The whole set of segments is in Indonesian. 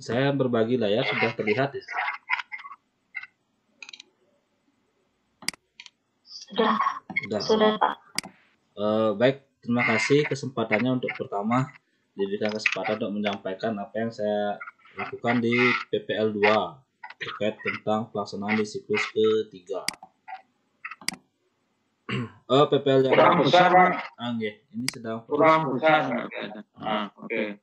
Saya berbagi layar sudah terlihat ya? Sudah Pak. Baik, terima kasih kesempatannya untuk pertama diberikan kesempatan untuk menyampaikan apa yang saya lakukan di PPL 2 terkait tentang pelaksanaan di siklus ketiga. PPL yang kurang besar Pak. Ini sedang kurang besar. Oke.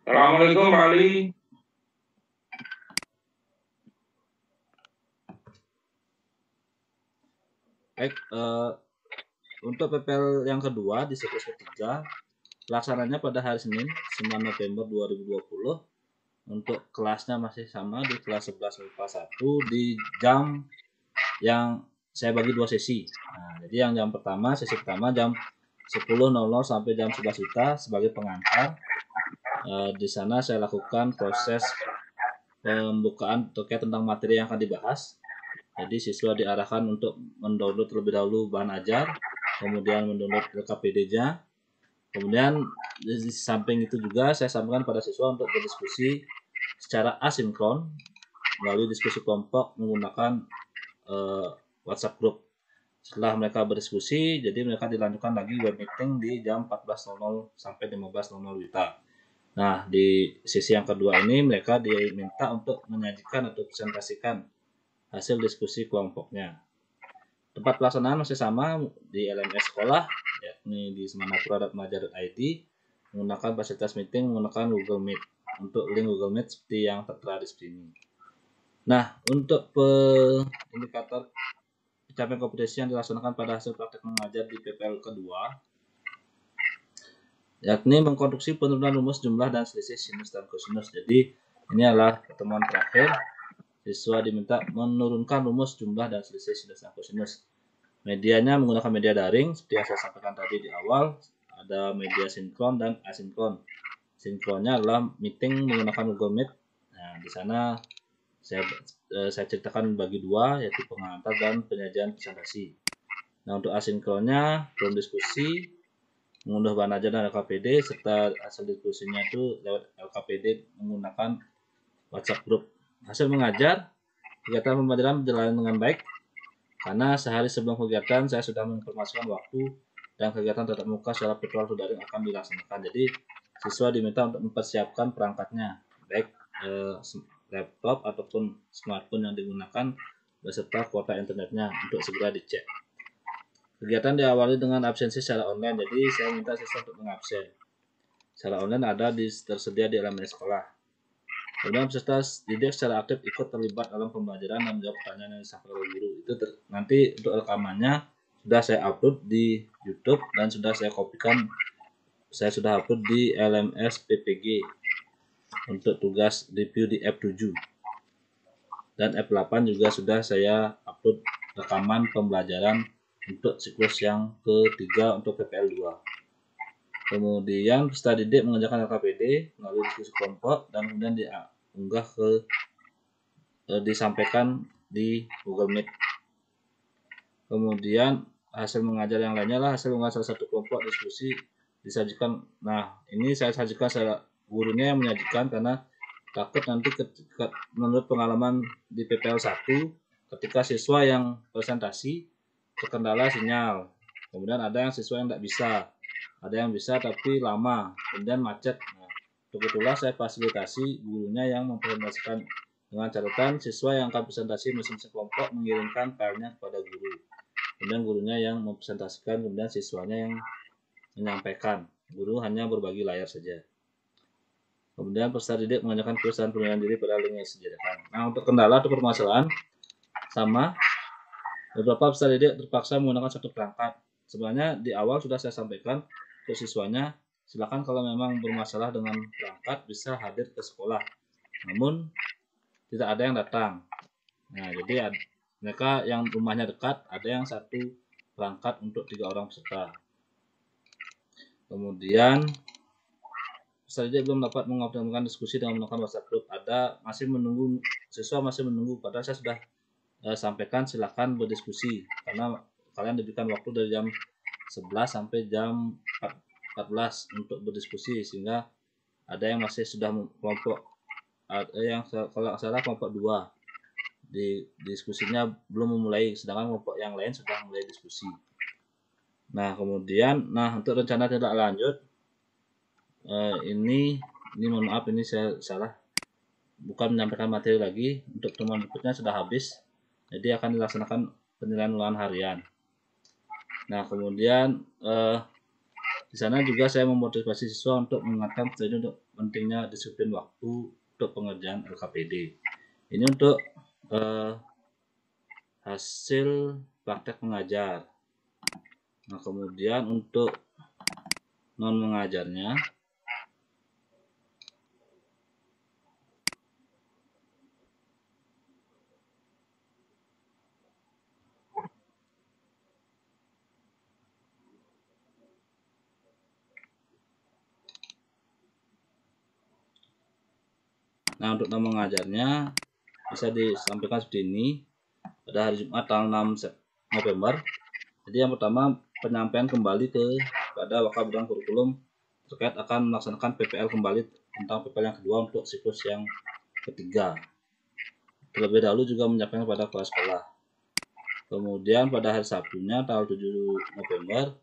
Assalamualaikum Pak Ali. Baik, untuk PPL yang kedua di siklus ketiga pelaksananya pada hari Senin 9 November 2020. Untuk kelasnya masih sama di kelas 11 MIPA 1 di jam yang saya bagi dua sesi. Nah, jadi yang jam pertama, sesi pertama jam 10.00 sampai jam 11 juta sebagai pengantar. Di sana saya lakukan proses pembukaan terkait tentang materi yang akan dibahas. Jadi siswa diarahkan untuk mendownload terlebih dahulu bahan ajar, kemudian mendownload LKPD-nya. Kemudian di samping itu juga saya sampaikan pada siswa untuk berdiskusi secara asinkron melalui diskusi kelompok menggunakan WhatsApp group. Setelah mereka berdiskusi, jadi mereka dilanjutkan lagi web meeting di jam 14.00 sampai 15.00 WITA. Nah, di sesi yang kedua ini mereka diminta untuk menyajikan atau presentasikan hasil diskusi kelompoknya. Tempat pelaksanaan masih sama di LMS sekolah, yakni di semanapura.maja.id, menggunakan fasilitas meeting menggunakan Google Meet. Untuk link Google Meet seperti yang tertera di sini. Nah, untuk indikator pencapaian kompetensi yang dilaksanakan pada hasil praktek mengajar di PPL kedua, yakni mengkonstruksi penurunan rumus jumlah dan selisih sinus dan kosinus. Jadi, ini adalah pertemuan terakhir. Siswa diminta menurunkan rumus jumlah dan selisih sinus dan kosinus. Medianya menggunakan media daring, seperti yang saya sampaikan tadi di awal, ada media sinkron dan asinkron. Sinkronnya adalah meeting menggunakan Google Meet. Nah, di sana saya ceritakan bagi dua, yaitu pengantar dan penyajian presentasi. Nah, untuk asinkronnya, belum diskusi, mengunduh bahan ajar dan LKPD, serta hasil diskusinya itu lewat LKPD menggunakan WhatsApp group. Hasil mengajar, kegiatan pembelajaran berjalan dengan baik, karena sehari sebelum kegiatan saya sudah menginformasikan waktu dan kegiatan tatap muka secara virtual atau daring akan dilaksanakan. Jadi siswa diminta untuk mempersiapkan perangkatnya, baik laptop ataupun smartphone yang digunakan beserta kuota internetnya untuk segera dicek. Kegiatan diawali dengan absensi secara online, jadi saya minta siswa untuk mengabsen. Secara online tersedia di LMS sekolah. Kemudian peserta didik secara aktif ikut terlibat dalam pembelajaran dan menjawab pertanyaan yang disampaikan oleh guru. Itu nanti untuk rekamannya sudah saya upload di YouTube dan sudah saya kopikan. Saya sudah upload di LMS PPG untuk tugas review di F7. Dan F8 juga sudah saya upload rekaman pembelajaran untuk siklus yang ketiga untuk PPL 2. Kemudian peserta didik mengerjakan LKPD melalui diskusi kelompok dan kemudian diunggah disampaikan di Google Meet. Kemudian hasil mengajar yang lainnya lah hasil mengajar salah satu kelompok diskusi disajikan. Nah, ini saya sajikan secara gurunya yang menyajikan karena takut nanti menurut pengalaman di PPL 1 ketika siswa yang presentasi terkendala sinyal. Kemudian ada yang siswa yang tidak bisa. Ada yang bisa tapi lama, kemudian macet. Nah, untuk itulah saya fasilitasi gurunya yang mempresentasikan dengan catatan siswa yang akan presentasi masing-masing kelompok mengirimkan filenya kepada guru. Kemudian gurunya yang mempresentasikan, kemudian siswanya yang menyampaikan. Guru hanya berbagi layar saja. Kemudian peserta didik menanyakan kuis dan penilaian diri pada link yang disediakan. Nah, untuk kendala atau permasalahan sama, beberapa peserta didik terpaksa menggunakan satu perangkat. Sebenarnya di awal sudah saya sampaikan ke siswanya, silakan kalau memang bermasalah dengan perangkat bisa hadir ke sekolah. Namun tidak ada yang datang. Nah, jadi mereka yang rumahnya dekat ada yang satu perangkat untuk 3 orang peserta. Kemudian peserta didik belum dapat mengoptimalkan diskusi dengan menggunakan WhatsApp group. Siswa masih menunggu padahal saya sudah sampaikan silakan berdiskusi. karena kalian diberikan waktu dari jam 11 sampai jam 14 untuk berdiskusi, sehingga ada yang masih sudah kelompok yang kalau salah kelompok 2 di diskusinya belum memulai, sedangkan kelompok yang lain sudah mulai diskusi. Nah kemudian untuk rencana tindak lanjut ini mohon maaf, ini saya salah, bukan menyampaikan materi lagi. Untuk pertemuan berikutnya sudah habis, jadi akan dilaksanakan penilaian ulangan harian. Nah kemudian di sana juga saya memotivasi siswa untuk mengingatkan untuk pentingnya disiplin waktu untuk pengerjaan LKPD. Ini untuk hasil praktek mengajar. Nah kemudian untuk non mengajarnya, untuk non mengajarnya bisa disampaikan seperti ini. Pada hari Jumat tanggal 6 November. Jadi yang pertama, penyampaian kembali kepada Wakil Bidang Kurikulum terkait akan melaksanakan PPL kembali tentang PPL yang kedua untuk siklus yang ketiga. Terlebih dahulu juga menyampaikan kepada kepala sekolah. Kemudian pada hari Sabtunya tanggal 7 November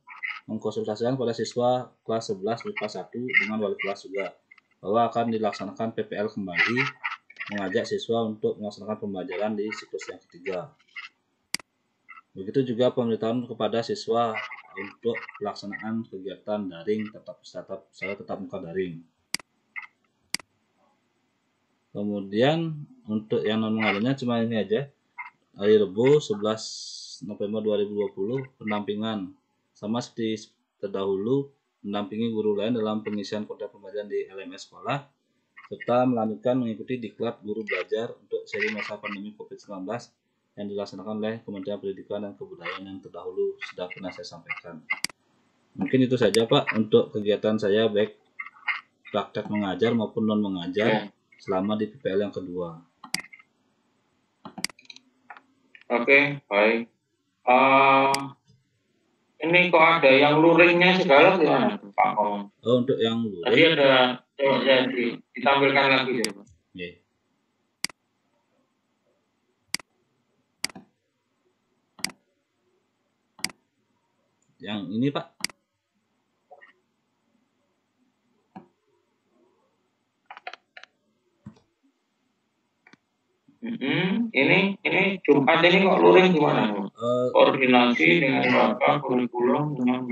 mengkonsultasikan pada siswa kelas 11 MIPA 1 dengan wali kelas juga bahwa akan dilaksanakan PPL kembali, mengajak siswa untuk melaksanakan pembelajaran di siklus yang ketiga. Begitu juga pemberitahuan kepada siswa untuk pelaksanaan kegiatan daring tetap muka daring. Kemudian untuk yang non mengajarnya cuma ini aja. Hari Rabu 11 November 2020 pendampingan sama seperti terdahulu, mendampingi guru lain dalam pengisian konten pembelajaran di LMS sekolah, serta melanjutkan mengikuti diklat guru belajar untuk seri masa pandemi COVID-19 yang dilaksanakan oleh Kementerian Pendidikan dan Kebudayaan yang terdahulu sudah pernah saya sampaikan. Mungkin itu saja Pak untuk kegiatan saya, baik praktek mengajar maupun non mengajar selama di PPL yang kedua. Oke, baik. Ini kok ada yang luringnya segala gimana Pak Kom? Untuk yang luring. Tadi ada yang ditampilkan lagi ya Pak. Yeah. Yang ini Pak. Ini Jumat ini kok luring gimana? Koordinasi dengan Bapak kurikulum dengan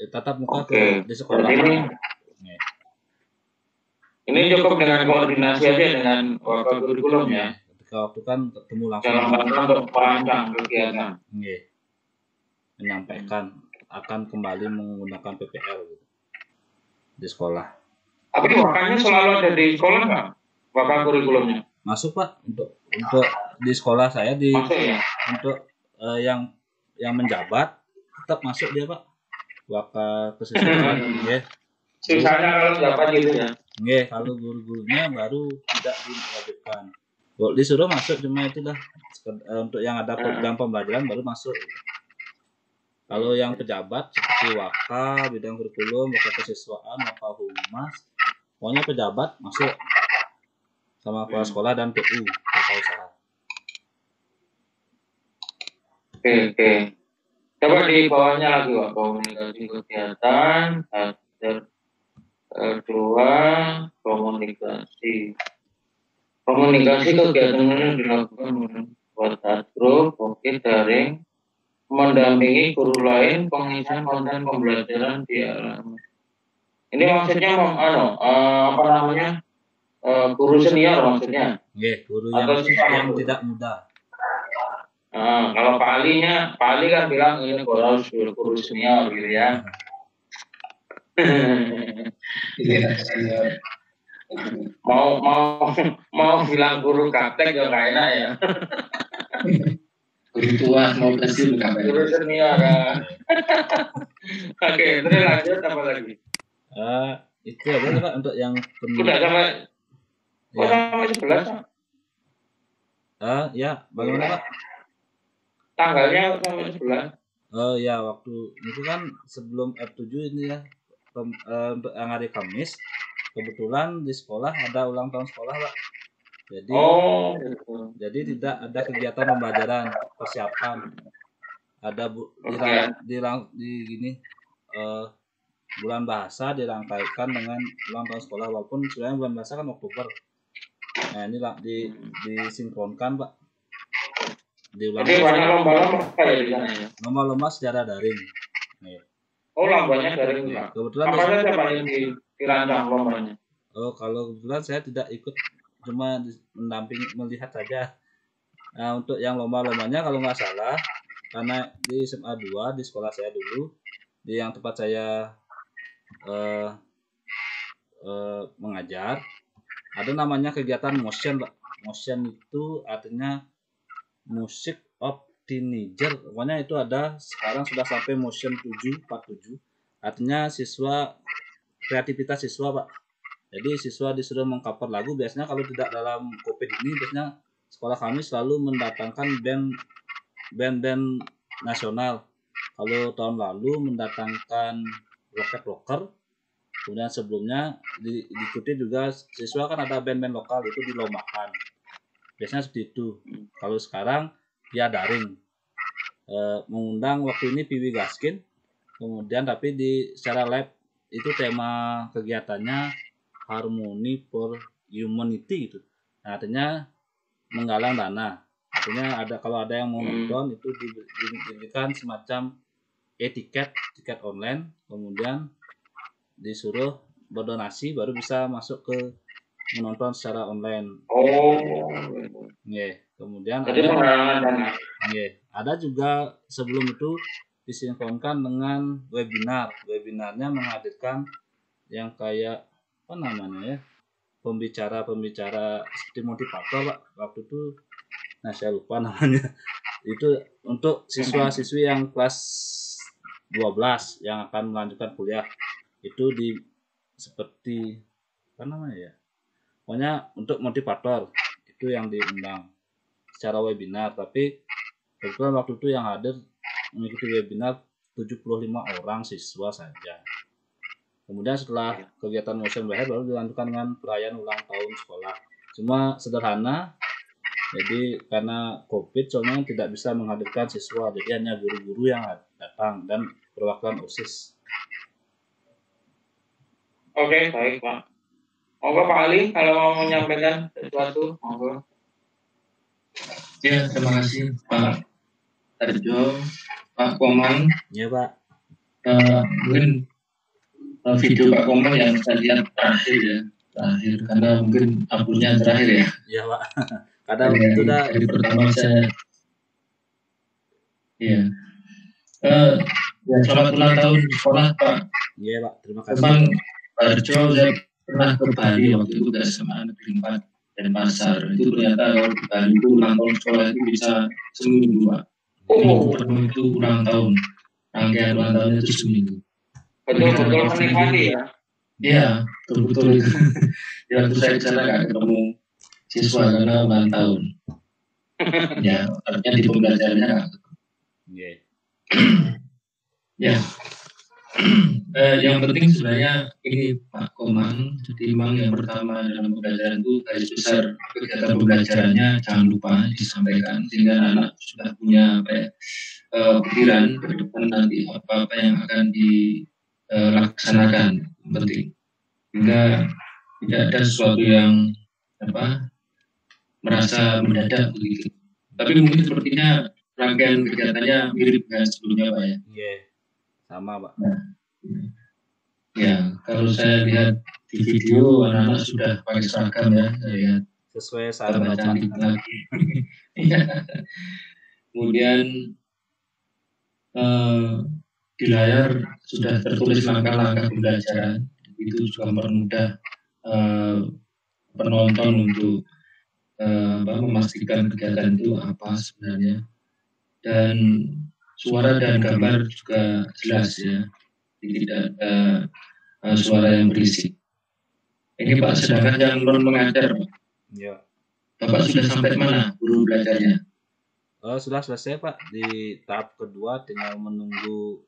tatap muka di sekolah. Ini cukup dengan koordinasi aja dengan Bapak kurikulum ya. Ketika waktu kan ketemu langsung. Dalam rangka untuk merancang kegiatan. Menyampaikan akan kembali menggunakan PPL gitu, di sekolah. Tapi makanya selalu ada di sekolah nggak Bapak kurikulumnya? Masuk Pak, untuk di sekolah saya masuk, ya? Untuk yang menjabat tetap masuk dia Pak, wakil kesiswaan. Sisanya kalau menjabat gitu ya? Kalau guru-gurunya baru tidak diwajibkan. Disuruh masuk, cuma itulah untuk yang ada program pembelajaran baru masuk. Kalau yang pejabat seperti Waka, bidang kurikulum, Waka kesiswaan, Waka humas, pokoknya pejabat masuk sama kepala sekolah dan PU, kepala usaha. Oke. Coba di bawahnya lagi Pak, komunikasi kegiatan, kedua komunikasi kegiatan yang dilakukan WhatsApp grup, daring, mendampingi guru lain pengisian konten pembelajaran di LMS. Ini maksudnya apa namanya? Guru senior maksudnya. Guru yang tidak muda. Kalau Pak Ali kan bilang ini harus guru senior gitu ya. mau bilang guru kaptek ya nggak enak ya. Guru tua mau pensiun guru senior. Oke, terus lanjut apa lagi? Itu aja Pak untuk yang sudah sampai sampai 11. Ya, bagaimana Pak? tanggalnya sampai sebulan. Oh ya, waktu itu kan sebelum F7 ini ya, untuk yang hari Kamis, kebetulan di sekolah ada ulang tahun sekolah, Pak. Jadi tidak ada kegiatan pembelajaran persiapan. Ada di gini bulan bahasa dirangkaikan dengan ulang tahun sekolah, walaupun sebenarnya bulan bahasa kan Oktober. Nah ini lah disinkronkan, Pak. Jadi banyak lomba-lomba ya di sana ya? Lomba-lomba secara daring. Oh, lombanya daring ya. Kebetulan apa saja Pak yang dirancang lombanya? Oh, kalau kebetulan saya tidak ikut, cuma mendampingi, melihat saja. Nah, untuk yang lomba-lombanya kalau nggak salah, karena di SMA 2 di sekolah saya dulu, di yang tempat saya mengajar, ada namanya kegiatan motion, Pak. Motion itu artinya Music of Teenager. Pokoknya itu ada, sekarang sudah sampai motion 47, artinya siswa, kreativitas siswa, Pak. Jadi siswa disuruh mengcover lagu. Biasanya kalau tidak dalam COVID ini, biasanya sekolah kami selalu mendatangkan band nasional. Kalau tahun lalu mendatangkan Rocket Rocker, kemudian sebelumnya diikuti juga siswa kan ada band-band lokal, itu dilombakan. Biasanya seperti itu. Kalau sekarang ya daring. Mengundang waktu ini Piwi Gaskin, kemudian tapi secara live itu tema kegiatannya Harmony for Humanity gitu. Nah, artinya menggalang dana. Artinya kalau ada yang mau nonton itu diberikan semacam tiket online, kemudian disuruh berdonasi baru bisa masuk ke menonton secara online. Kemudian ada juga sebelum itu disinkronkan dengan webinar. Webinarnya menghadirkan yang kayak apa namanya ya, pembicara seperti motivator, Pak. Waktu itu saya lupa namanya. Itu untuk siswa-siswi yang kelas 12 yang akan melanjutkan kuliah. Itu seperti apa namanya ya, pokoknya untuk motivator itu yang diundang secara webinar. Tapi kebetulan waktu itu yang hadir mengikuti webinar 75 orang siswa saja. Kemudian setelah kegiatan motion berakhir baru dilanjutkan dengan perayaan ulang tahun sekolah. Cuma sederhana, jadi karena COVID soalnya tidak bisa menghadirkan siswa, jadi hanya guru-guru yang datang dan perwakilan OSIS. Oke, baik Pak. Monggo Pak Ali, kalau mau menyampaikan sesuatu, monggo. Ya, terima kasih Pak Arjo, Pak Komang. Ya Pak. Mungkin video Pak Komang yang saya lihat terakhir karena mungkin uploadnya terakhir ya. Iya Pak. Kadang sudah dari pertama saya. Iya. Selamat ulang tahun sekolah Pak. Iya Pak, terima kasih. Memang Pak Arjo, saya pernah ke Bali waktu itu ke SMA Negeri 4 dan Pasar. Itu ternyata kalau di Bali itu ulang tahun sekolah itu bisa seminggu Pak. Penuh itu ulang tahun. Rangkaian ulang tahunnya itu seminggu. Betul-betul menikmati ya? Iya, betul-betul itu. Ya, waktu saya kesana nggak ketemu siswa karena ulang tahun. Ya, artinya di pembelajarannya nggak ketemu. Ya. Yang penting sebenarnya ini Pak Komang. Jadi memang yang pertama dalam pembelajaran itu garis besar kegiatan pembelajarannya jangan lupa disampaikan sehingga anak sudah punya pikiran ke depan nanti apa yang akan dilaksanakan. Penting sehingga tidak ada sesuatu yang merasa mendadak begitu. Tapi mungkin sepertinya rangkaian kegiatannya mirip dengan sebelumnya Pak ya. Iya. Sama Pak. Ya, kalau saya lihat di video anak-anak sudah pakai seragam ya, saya lihat sesuai sarana cantik lagi. Kemudian di layar sudah tertulis langkah-langkah pembelajaran, itu juga mempermudah penonton untuk memastikan kegiatan itu apa sebenarnya, dan suara dan gambar juga jelas ya, tidak ada suara yang berisik. Ini Pak, sedangkan yang non mengajar Pak. Ya. Bapak sudah sampai mana guru belajarnya? Sudah selesai Pak, di tahap kedua tinggal menunggu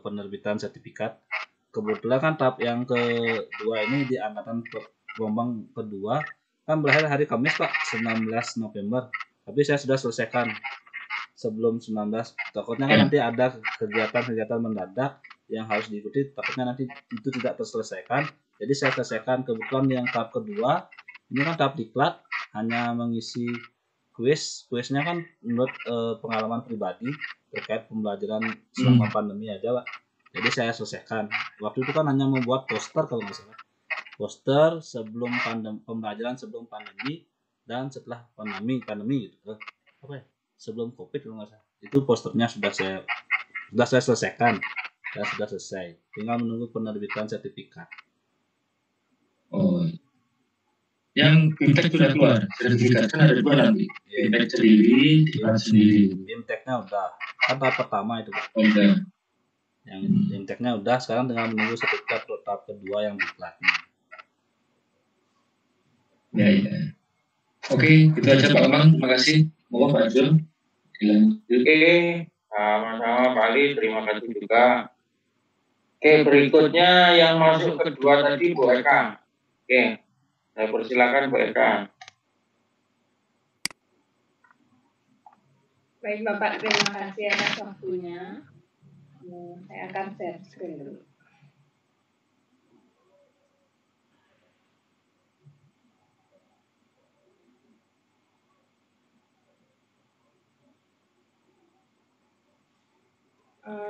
penerbitan sertifikat. Kebetulan kan tahap yang kedua ini di angkatan gelombang kedua kan berakhir hari Kamis Pak, 19 November. Tapi saya sudah selesaikan sebelum 19. Takutnya kan nanti ada kegiatan-kegiatan mendadak yang harus diikuti, takutnya nanti itu tidak terselesaikan. Jadi saya selesaikan. Kebetulan yang tahap kedua ini kan tahap diklat, hanya mengisi kuisnya kan menurut pengalaman pribadi terkait pembelajaran selama pandemi aja Pak. Jadi saya selesaikan. Waktu itu kan hanya membuat poster kalau nggak salah. Poster sebelum pembelajaran sebelum pandemi dan setelah pandemi gitu. Apa ya? Sebelum COVID kalau nggak salah. Itu posternya sudah saya selesaikan. Dan sudah selesai. Tinggal menunggu penerbitan sertifikat. Oh. Yang BIMTEK sudah keluar, sertifikat kan ada 2 nanti. BIMTEK sendiri, diklat sendiri. BIMTEK-nya udah. Kan tahap pertama itu Pak. Udah. Yang BIMTEK-nya udah, sekarang tinggal menunggu sertifikat tahap kedua yang diklatnya. Ya. Oke, itu aja Pak Komang. Terima kasih. Mohon Pak Jul. Oke, sama-sama Pak Ali. Terima kasih juga. Oke, berikutnya yang masuk kedua tadi Bu Eka. Oke, saya persilakan Bu Eka. Baik Bapak, terima kasih atas waktunya. Saya akan share screen dulu.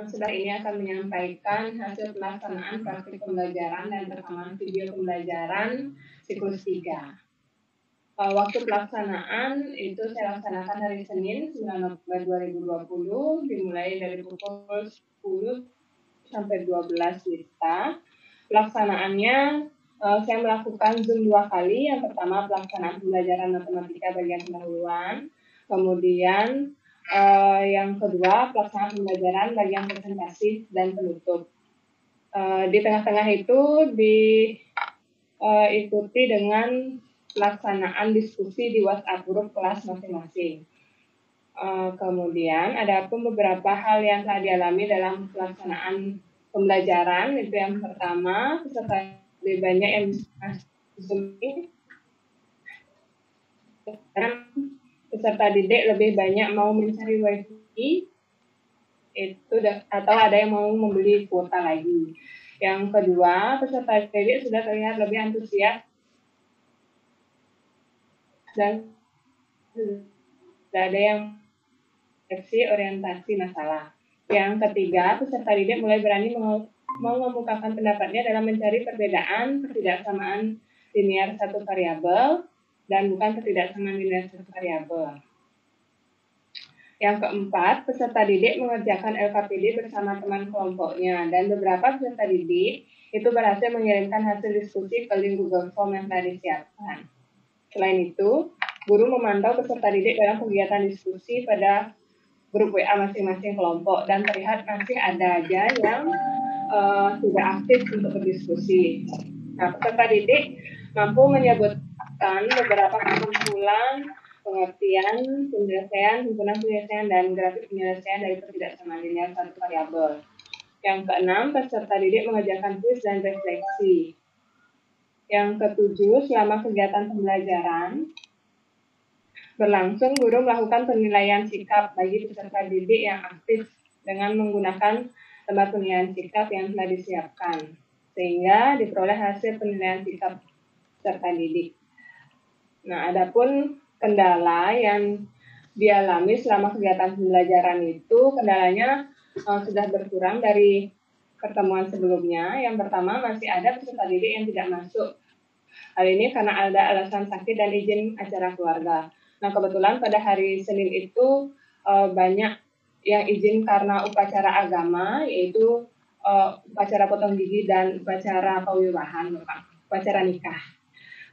Setelah ini akan menyampaikan hasil pelaksanaan praktik pembelajaran dan rekaman video pembelajaran siklus 3. Waktu pelaksanaan itu saya laksanakan hari Senin 9 November 2020 dimulai dari pukul 10 sampai 12 WITA. Pelaksanaannya saya melakukan Zoom 2 kali. Yang pertama pelaksanaan pembelajaran matematika bagian pendahuluan, kemudian yang kedua pelaksanaan pembelajaran bagian presentasi dan penutup. Di tengah-tengah itu diikuti dengan pelaksanaan diskusi di WhatsApp grup kelas masing-masing. Kemudian ada pun beberapa hal yang telah dialami dalam pelaksanaan pembelajaran. Itu yang pertama, peserta lebih banyak yang peserta didik lebih banyak mau mencari wifi itu atau ada yang mau membeli kuota lagi. Yang kedua, peserta didik sudah terlihat lebih antusias dan tidak ada yang orientasi masalah. Yang ketiga, peserta didik mulai berani mengemukakan pendapatnya dalam mencari perbedaan ketidaksamaan linear satu variabel dan bukan ketidaksamaan linear satu variabel. Yang keempat, peserta didik mengerjakan LKPD bersama teman kelompoknya dan beberapa peserta didik itu berhasil mengirimkan hasil diskusi ke link Google Form yang telah disiapkan. Selain itu, guru memantau peserta didik dalam kegiatan diskusi pada grup WA masing-masing kelompok dan terlihat masih ada aja yang tidak aktif untuk berdiskusi. Nah, peserta didik mampu menyebutkan beberapa kesimpulan, pengertian, penyelesaian, himpunan penyelesaian, dan grafik penyelesaian dari ketidaksamaan linear satu variabel. Yang keenam, peserta didik mengerjakan kuis dan refleksi. Yang ketujuh, selama kegiatan pembelajaran berlangsung, guru melakukan penilaian sikap bagi peserta didik yang aktif dengan menggunakan tempat penilaian sikap yang telah disiapkan, sehingga diperoleh hasil penilaian sikap peserta didik. Nah, adapun kendala yang dialami selama kegiatan pembelajaran itu, kendalanya sudah berkurang dari pertemuan sebelumnya. Yang pertama, masih ada peserta didik yang tidak masuk. Hal ini karena ada alasan sakit dan izin acara keluarga. Nah, kebetulan pada hari Senin itu banyak yang izin karena upacara agama, yaitu upacara potong gigi dan upacara pawiwahan, upacara nikah.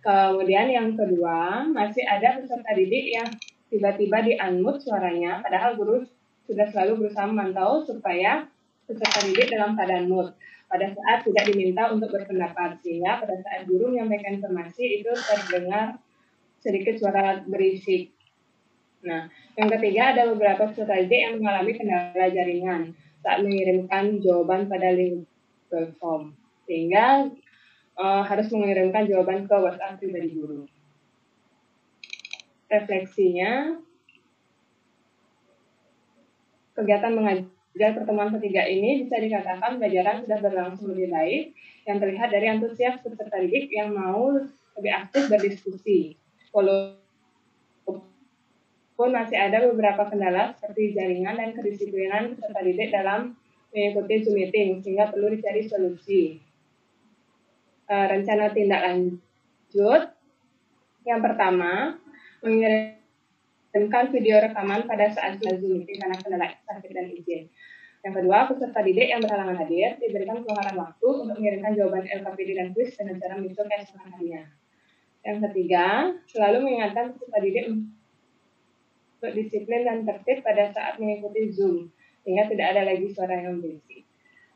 Kemudian yang kedua, masih ada peserta didik yang tiba-tiba di-unmute suaranya, padahal guru sudah selalu berusaha memantau supaya peserta didik dalam keadaan mute pada saat tidak diminta untuk berpendapat, sehingga pada saat guru menyampaikan informasi itu terdengar sedikit suara berisik. Nah, yang ketiga ada beberapa peserta didik yang mengalami kendala jaringan saat mengirimkan jawaban pada link Google Form, sehingga harus mengirimkan jawaban ke WhatsApp pribadi guru. Refleksinya, kegiatan mengajar pertemuan ketiga ini bisa dikatakan pembelajaran sudah berlangsung lebih baik, yang terlihat dari antusias peserta didik yang mau lebih aktif berdiskusi. Walaupun masih ada beberapa kendala seperti jaringan dan kedisiplinan peserta didik dalam mengikuti Zoom meeting, sehingga perlu dicari solusi. Rencana tindak lanjut, yang pertama, mengirimkan video rekaman pada saat Zoom meeting karena kendala sakit dan izin. Yang kedua, peserta didik yang berhalangan hadir diberikan kelonggaran waktu untuk mengirimkan jawaban LKPD dan kuis dengan cara mengisi esok harinya. Yang ketiga, selalu mengingatkan peserta didik untuk disiplin dan tertib pada saat mengikuti Zoom, sehingga tidak ada lagi suara yang berisik.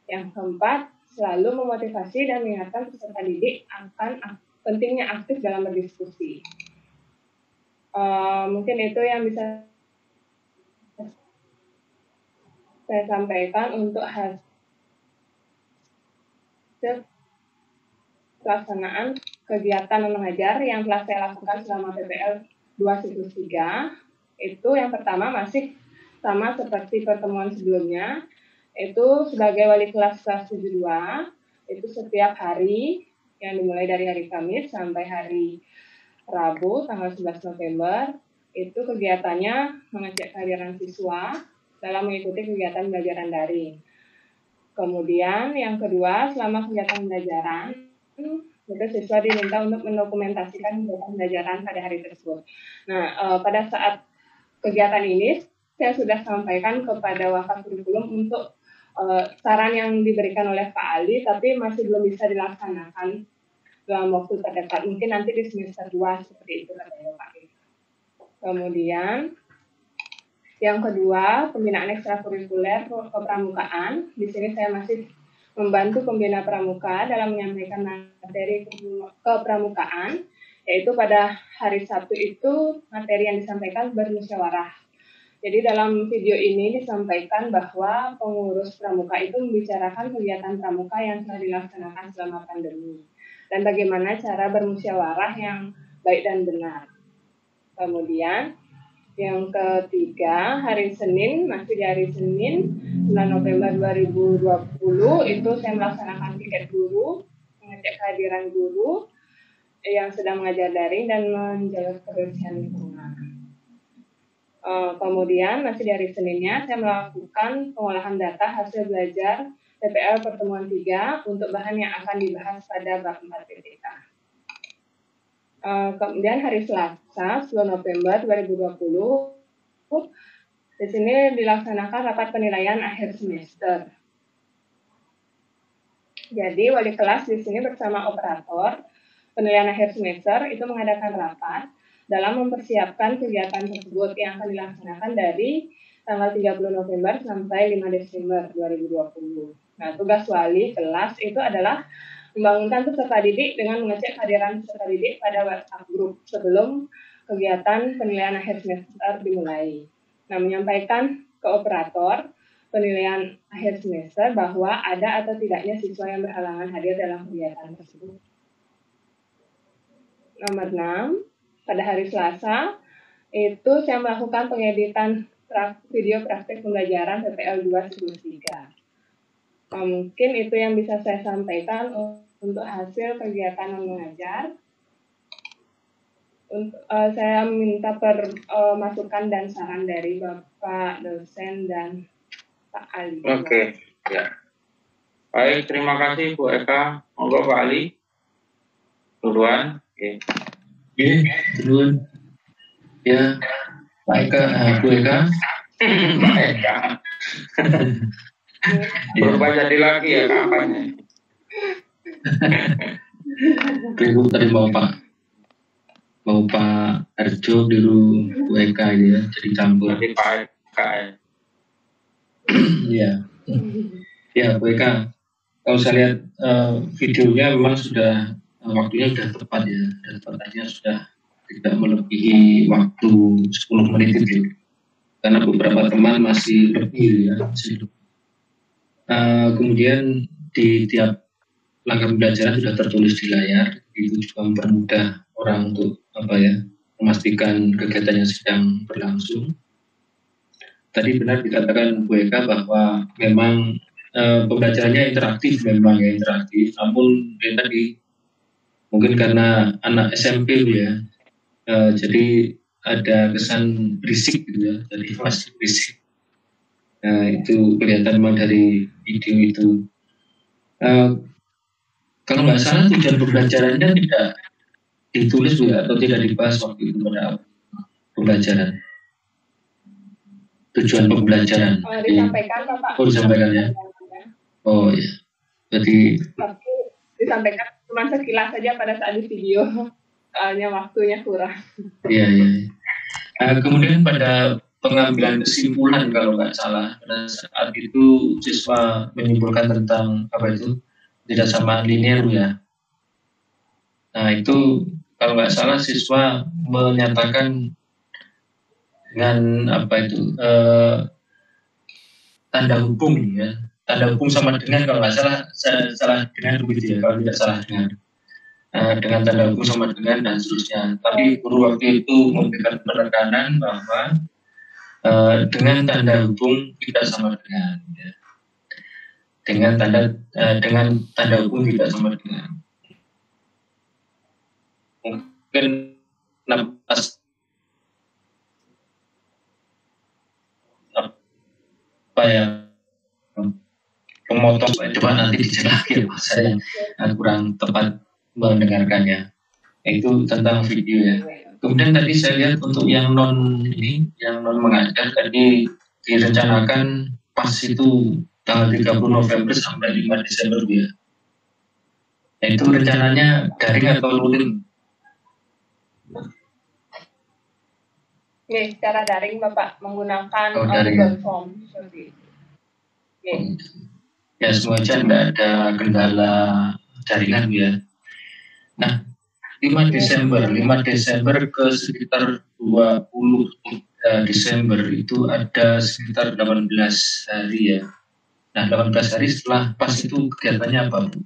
Yang keempat, selalu memotivasi dan mengingatkan peserta didik akan pentingnya aktif dalam berdiskusi. Mungkin itu yang bisa saya sampaikan untuk hasil pelaksanaan kegiatan mengajar yang telah saya lakukan selama PPL 2/3. Itu yang pertama masih sama seperti pertemuan sebelumnya, itu sebagai wali kelas 72, itu setiap hari yang dimulai dari hari Kamis sampai hari Rabu tanggal 11 November, itu kegiatannya mengecek kehadiran siswa dalam mengikuti kegiatan pembelajaran daring. Kemudian yang kedua, selama kegiatan pembelajaran, itu siswa diminta untuk mendokumentasikan kegiatan pembelajaran pada hari tersebut. Nah, pada saat kegiatan ini, saya sudah sampaikan kepada Wakaf Kurikulum untuk saran yang diberikan oleh Pak Ali, tapi masih belum bisa dilaksanakan dalam waktu terdekat. Mungkin nanti di semester 2 seperti itu katanya Pak. Kemudian yang kedua, pembinaan ekstrakurikuler kepramukaan. Di sini saya masih membantu pembina pramuka dalam menyampaikan materi kepramukaan, yaitu pada hari Sabtu itu materi yang disampaikan bermusyawarah. Jadi dalam video ini disampaikan bahwa pengurus pramuka itu membicarakan kegiatan pramuka yang telah dilaksanakan selama pandemi dan bagaimana cara bermusyawarah yang baik dan benar. Kemudian yang ketiga, hari Senin, masih di hari Senin 9 November 2020 itu saya melaksanakan piket guru, mengecek kehadiran guru yang sedang mengajar daring dan menjaga kebersihan lingkungan. Kemudian masih di hari Seninnya saya melakukan pengolahan data hasil belajar PPL pertemuan 3 untuk bahan yang akan dibahas pada bab 4 PPK. Kemudian hari Selasa 10 November 2020 di sini dilaksanakan rapat penilaian akhir semester. Jadi wali kelas di sini bersama operator penilaian akhir semester itu mengadakan rapat dalam mempersiapkan kegiatan tersebut yang akan dilaksanakan dari tanggal 30 November sampai 5 Desember 2020. Nah, tugas wali kelas itu adalah membangunkan peserta didik dengan mengecek kehadiran peserta didik pada WhatsApp group sebelum kegiatan penilaian akhir semester dimulai. Nah, menyampaikan ke operator penilaian akhir semester bahwa ada atau tidaknya siswa yang berhalangan hadir dalam kegiatan tersebut. Nomor 6, pada hari Selasa, itu saya melakukan pengeditan video praktik pembelajaran PPL 2/3. Mungkin itu yang bisa saya sampaikan untuk hasil kegiatan mengajar. Saya minta masukan dan saran dari Bapak dosen dan Pak Ali. Oke, ya. Baik, terima kasih Bu Eka. Monggo Pak Ali. Duluan. Oke. Duluan. Ya, Pak Eka, Bu Eka. Pak Eka. Berubah jadi lagi ya kampanye. Ibu tadi mau Pak Arjo dulu Bu Eka ya, jadi campur. Jadi Pak Eka ya. Iya. Ya, Bu Eka. Kalau saya lihat videonya memang sudah waktunya sudah tepat ya, dan pertanyaannya sudah tidak melebihi waktu 10 menit itu. Karena beberapa teman masih lebih ya, kemudian di tiap langkah pembelajaran sudah tertulis di layar, itu juga mempermudah orang untuk memastikan kegiatannya sedang berlangsung. Tadi benar dikatakan Bu Eka bahwa memang pembelajarannya interaktif, namun tadi mungkin karena anak SMP ya, jadi ada kesan berisik gitu ya, jadi masih berisik. Itu kelihatan memang dari video itu. Kalau nggak salah tujuan pembelajarannya tidak ditulis ya, atau tidak dibahas waktu itu pada pembelajaran. Tujuan pembelajaran. Disampaikan Bapak. Disampaikan ya. Oh ya. Jadi disampaikan cuma sekilas saja pada saat di video. Soalnya waktunya kurang. Iya. Kemudian pada pengambilan kesimpulan kalau nggak salah pada saat itu siswa menyimpulkan tentang tidak samaan linear ya. Nah itu kalau nggak salah siswa menyatakan dengan tanda hubung ya, tanda hubung sama dengan kalau nggak salah dengan begitu ya, kalau tidak salah dengan tanda hubung sama dengan dan seterusnya. Tapi guru waktu itu memberikan penekanan bahwa dengan tanda hubung tidak sama dengan ya. Dengan tanda hubung tidak sama dengan. Mungkin pemotong coba nanti dijelaskan saya kurang tepat mendengarkannya. Itu tentang video ya. Kemudian tadi saya lihat untuk yang non mengajar tadi direncanakan pas itu tanggal 30 November sampai 5 Desember ya. Itu rencananya daring atau luring? Oke, secara daring Bapak menggunakan Google Form seperti itu. Oke. Ya semuanya nggak ada kendala jaringan ya. Nah, 5 Desember ke sekitar 20 Desember itu ada sekitar 18 hari ya. Nah, 18 hari setelah pas itu kegiatannya apa Bu?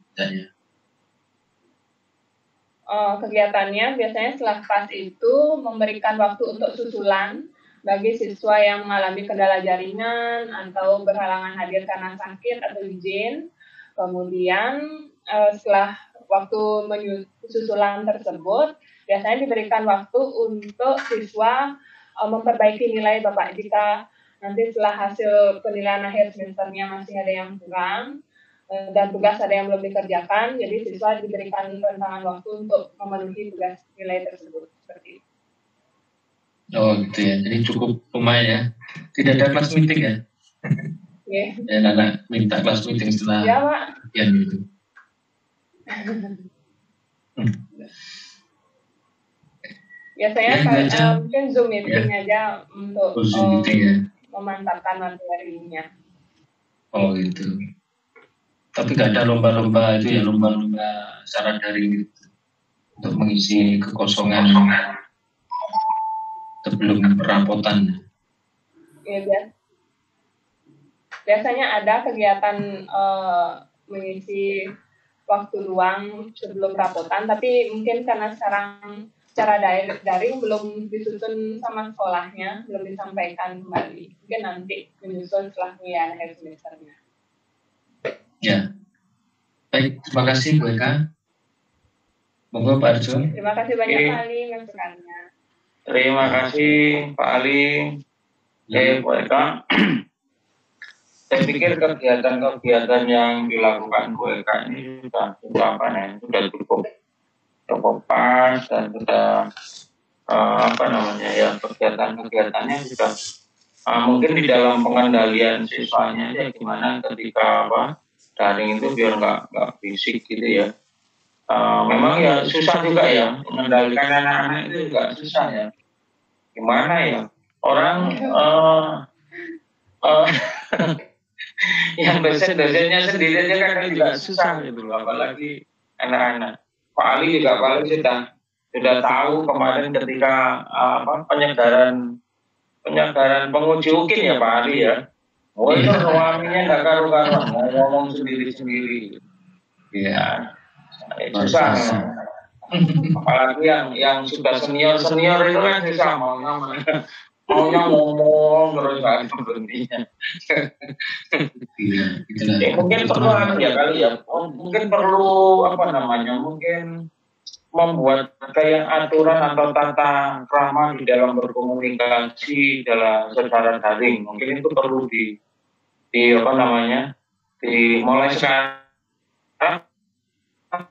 Kegiatannya biasanya setelah pas itu memberikan waktu untuk susulan bagi siswa yang mengalami kendala jaringan atau berhalangan hadir karena sakit atau izin. Kemudian setelah waktu susulan tersebut, biasanya diberikan waktu untuk siswa memperbaiki nilai Bapak. Jika nanti setelah hasil penilaian akhir semesternya masih ada yang kurang, dan tugas ada yang belum dikerjakan, jadi siswa diberikan rentangan waktu untuk memenuhi tugas nilai tersebut seperti itu. Oh gitu ya, jadi cukup lumayan ya. Tidak ada kelas meeting ya? Yeah. Dan anak minta kelas meeting setelah ujian gitu. Biasanya mungkin Zoom meeting aja untuk memantapkan materinya. Oh gitu. Tapi nggak ada lomba-lomba itu ya, lomba-lomba secara daring gitu, untuk mengisi kekosongan sebelum perapotan. Iya, biasanya ada kegiatan mengisi waktu luang sebelum perapotan, tapi mungkin karena sekarang secara daring belum disusun sama sekolahnya, belum disampaikan kembali. Mungkin nanti menyusun setelah penilaian akhir semesternya. Ya, baik, terima kasih Bu Eka. Monggo Pak Arjun. Terima kasih banyak Pak Ali masukannya. Terima kasih Pak Ali. Bu Eka. Saya pikir kegiatan-kegiatan yang dilakukan Bu Eka ini sudah cukup pas dan sudah kegiatan-kegiatannya sudah mungkin di dalam pengendalian siswanya ya gimana ketika daring itu biar nggak fisik gitu ya. Memang ya susah juga ya mengendalikan anak-anak itu juga susah ya. Gimana ya orang yang dosen-dosennya sendiri aja kadang juga susah gitu loh, apalagi anak-anak. Pak Ali juga paling sudah sudah tahu kemarin ketika penyegaran penguji UKIN ya Pak Ali ya. Oh itu suaminya nggak karu-karuan ngomong sendiri-sendiri. Ya, susah. Apalagi yang sudah senior itu kan susah maunya ngomong terus nggak ada berhentinya. Mungkin perlu ya kali ya. Mungkin perlu mungkin membuat kayak aturan atau tata krama di dalam berkomunikasi secara daring. Mungkin itu perlu mulai sekarang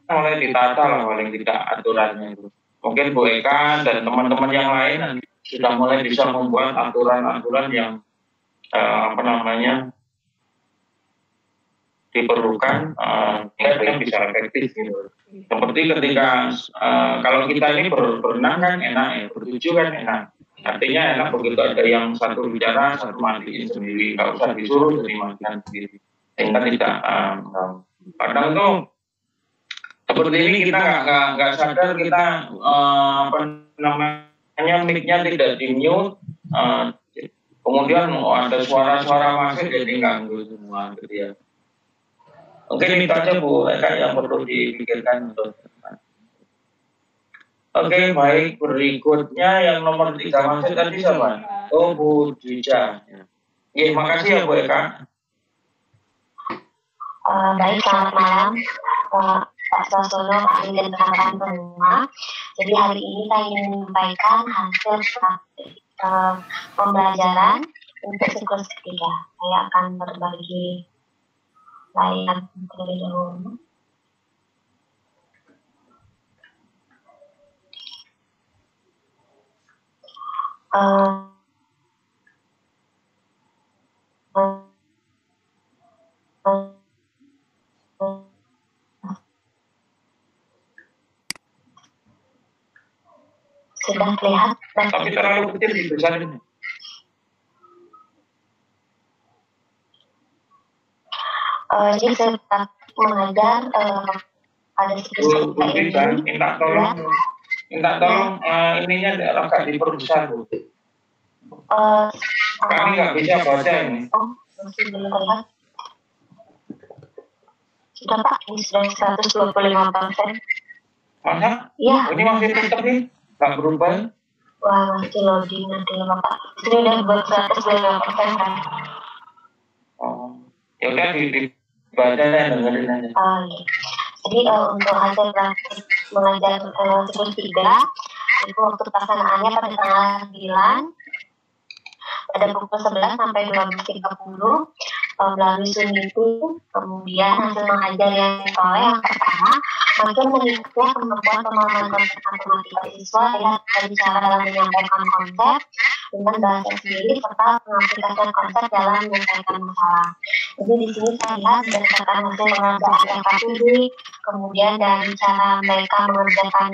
mulai ditata lah paling tidak aturannya itu. Mungkin Bu Eka dan teman-teman yang lain sudah mulai bisa membuat aturan-aturan yang diperlukan yang bisa efektif gitu. Seperti ketika kalau kita ini berenang kan enak ya, bertujuh kan enak. Artinya enak begitu ada yang satu bicara, satu mandiin sendiri, nggak usah disuruh jadi mandikan sendiri. Sehingga tidak kadang tuh seperti ini kita nggak sadar kita mic-nya tidak di mute, kemudian ada suara-suara masuk jadi ganggu semua gitu ya. Mungkin itu aja Bu Eka yang perlu dipikirkan untuk depan. Oke, baik, berikutnya yang nomor 3 masuk tadi siapa? Oh Bu Juja. Ya, makasih ya Bu Eka. Baik, selamat malam Pak Sasono, Pak Ali dan rekan-rekan semua. Jadi hari ini saya ingin menyampaikan hasil pembelajaran untuk siklus ketiga. Saya akan berbagi layar terlebih dahulu. Sudah terlihat tapi terlalu kecil di besar ini. Jadi saya mengajar pada siklus ketiga ini. Minta tolong ininya agak diperbesar Bu. Kami nggak bisa baca ini. Oh, masih belum terlihat. Sudah Pak, ini sudah 125%. Masa? Iya. Ini masih tetap nih, nggak berubah. Wah, masih loading nanti ya Bapak. Ini udah buat 125% kan? Oh, ya udah dibaca dan dengerin aja. Oh iya. Jadi untuk hasil praktik mengajar siklus 3 itu waktu pelaksanaannya pada tanggal 9 pada pukul 11 sampai 12.30 melalui Zoom itu. Kemudian hasil mengajar yang diperoleh yang pertama, makin meningkatnya kemampuan pemahaman konsep matematika siswa dari cara dalam menyampaikan konsep dengan bahasa sendiri serta pengaplikasian konsep dalam menyelesaikan masalah. Jadi di sini saya lihat berdasarkan hasil pengerjaan LKPD, kemudian dari cara mereka mengerjakan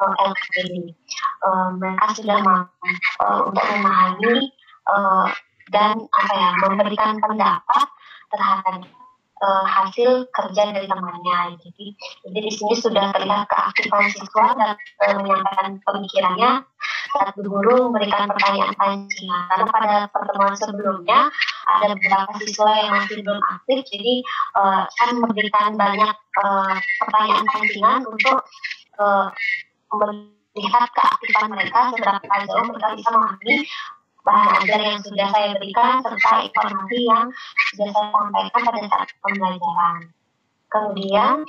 LKPD, mereka sudah mampu untuk memahami dan memberikan pendapat terhadap hasil kerja dari temannya. Jadi di sini sudah terlihat keaktifan siswa dalam menyampaikan pemikirannya saat guru memberikan pertanyaan pancingan. Karena pada pertemuan sebelumnya ada beberapa siswa yang masih belum aktif, jadi saya memberikan banyak pertanyaan pancingan untuk melihat keaktifan mereka, seberapa jauh mereka bisa memahami bahan ajar yang sudah saya berikan serta informasi yang sudah saya sampaikan pada saat pembelajaran. Kemudian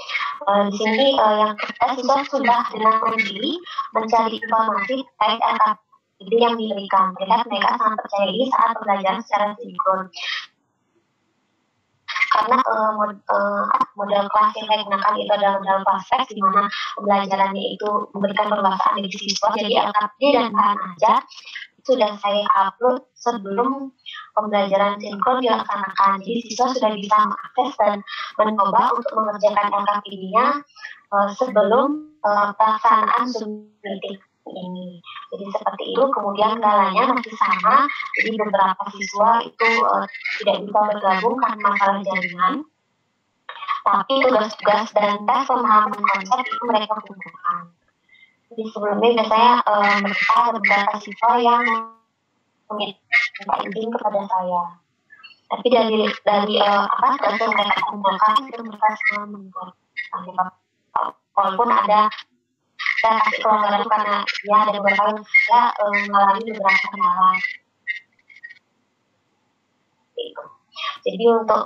di sini yang ketiga, siswa sudah dengan mandiri mencari informasi terkait LKPD yang diberikan. Terlihat mereka sangat percaya diri saat pembelajaran secara sinkron. Karena model kelas yang saya gunakan itu adalah model kelas teks, di mana pembelajarannya itu memberikan perluasan bagi siswa. Jadi LKPD dan bahan ajar sudah saya upload sebelum pembelajaran sinkron dilaksanakan. Jadi siswa sudah bisa mengakses dan mencoba untuk mengerjakan LKPD-nya sebelum pelaksanaan Zoom meeting ini. Jadi seperti itu. Kemudian galanya masih sama. Jadi beberapa siswa itu tidak bisa bergabung karena masalah jaringan. Tapi tugas-tugas dan tes pemahaman konsep itu mereka gunakan. di sebelumnya biasanya mereka ada beberapa siswa yang meminta izin kepada saya. Tapi dari apa yang mereka kumpulkan itu mereka semua membuat walaupun ada saya kasih kelonggaran itu karena ya ada beberapa yang saya mengalami beberapa kendala. Jadi untuk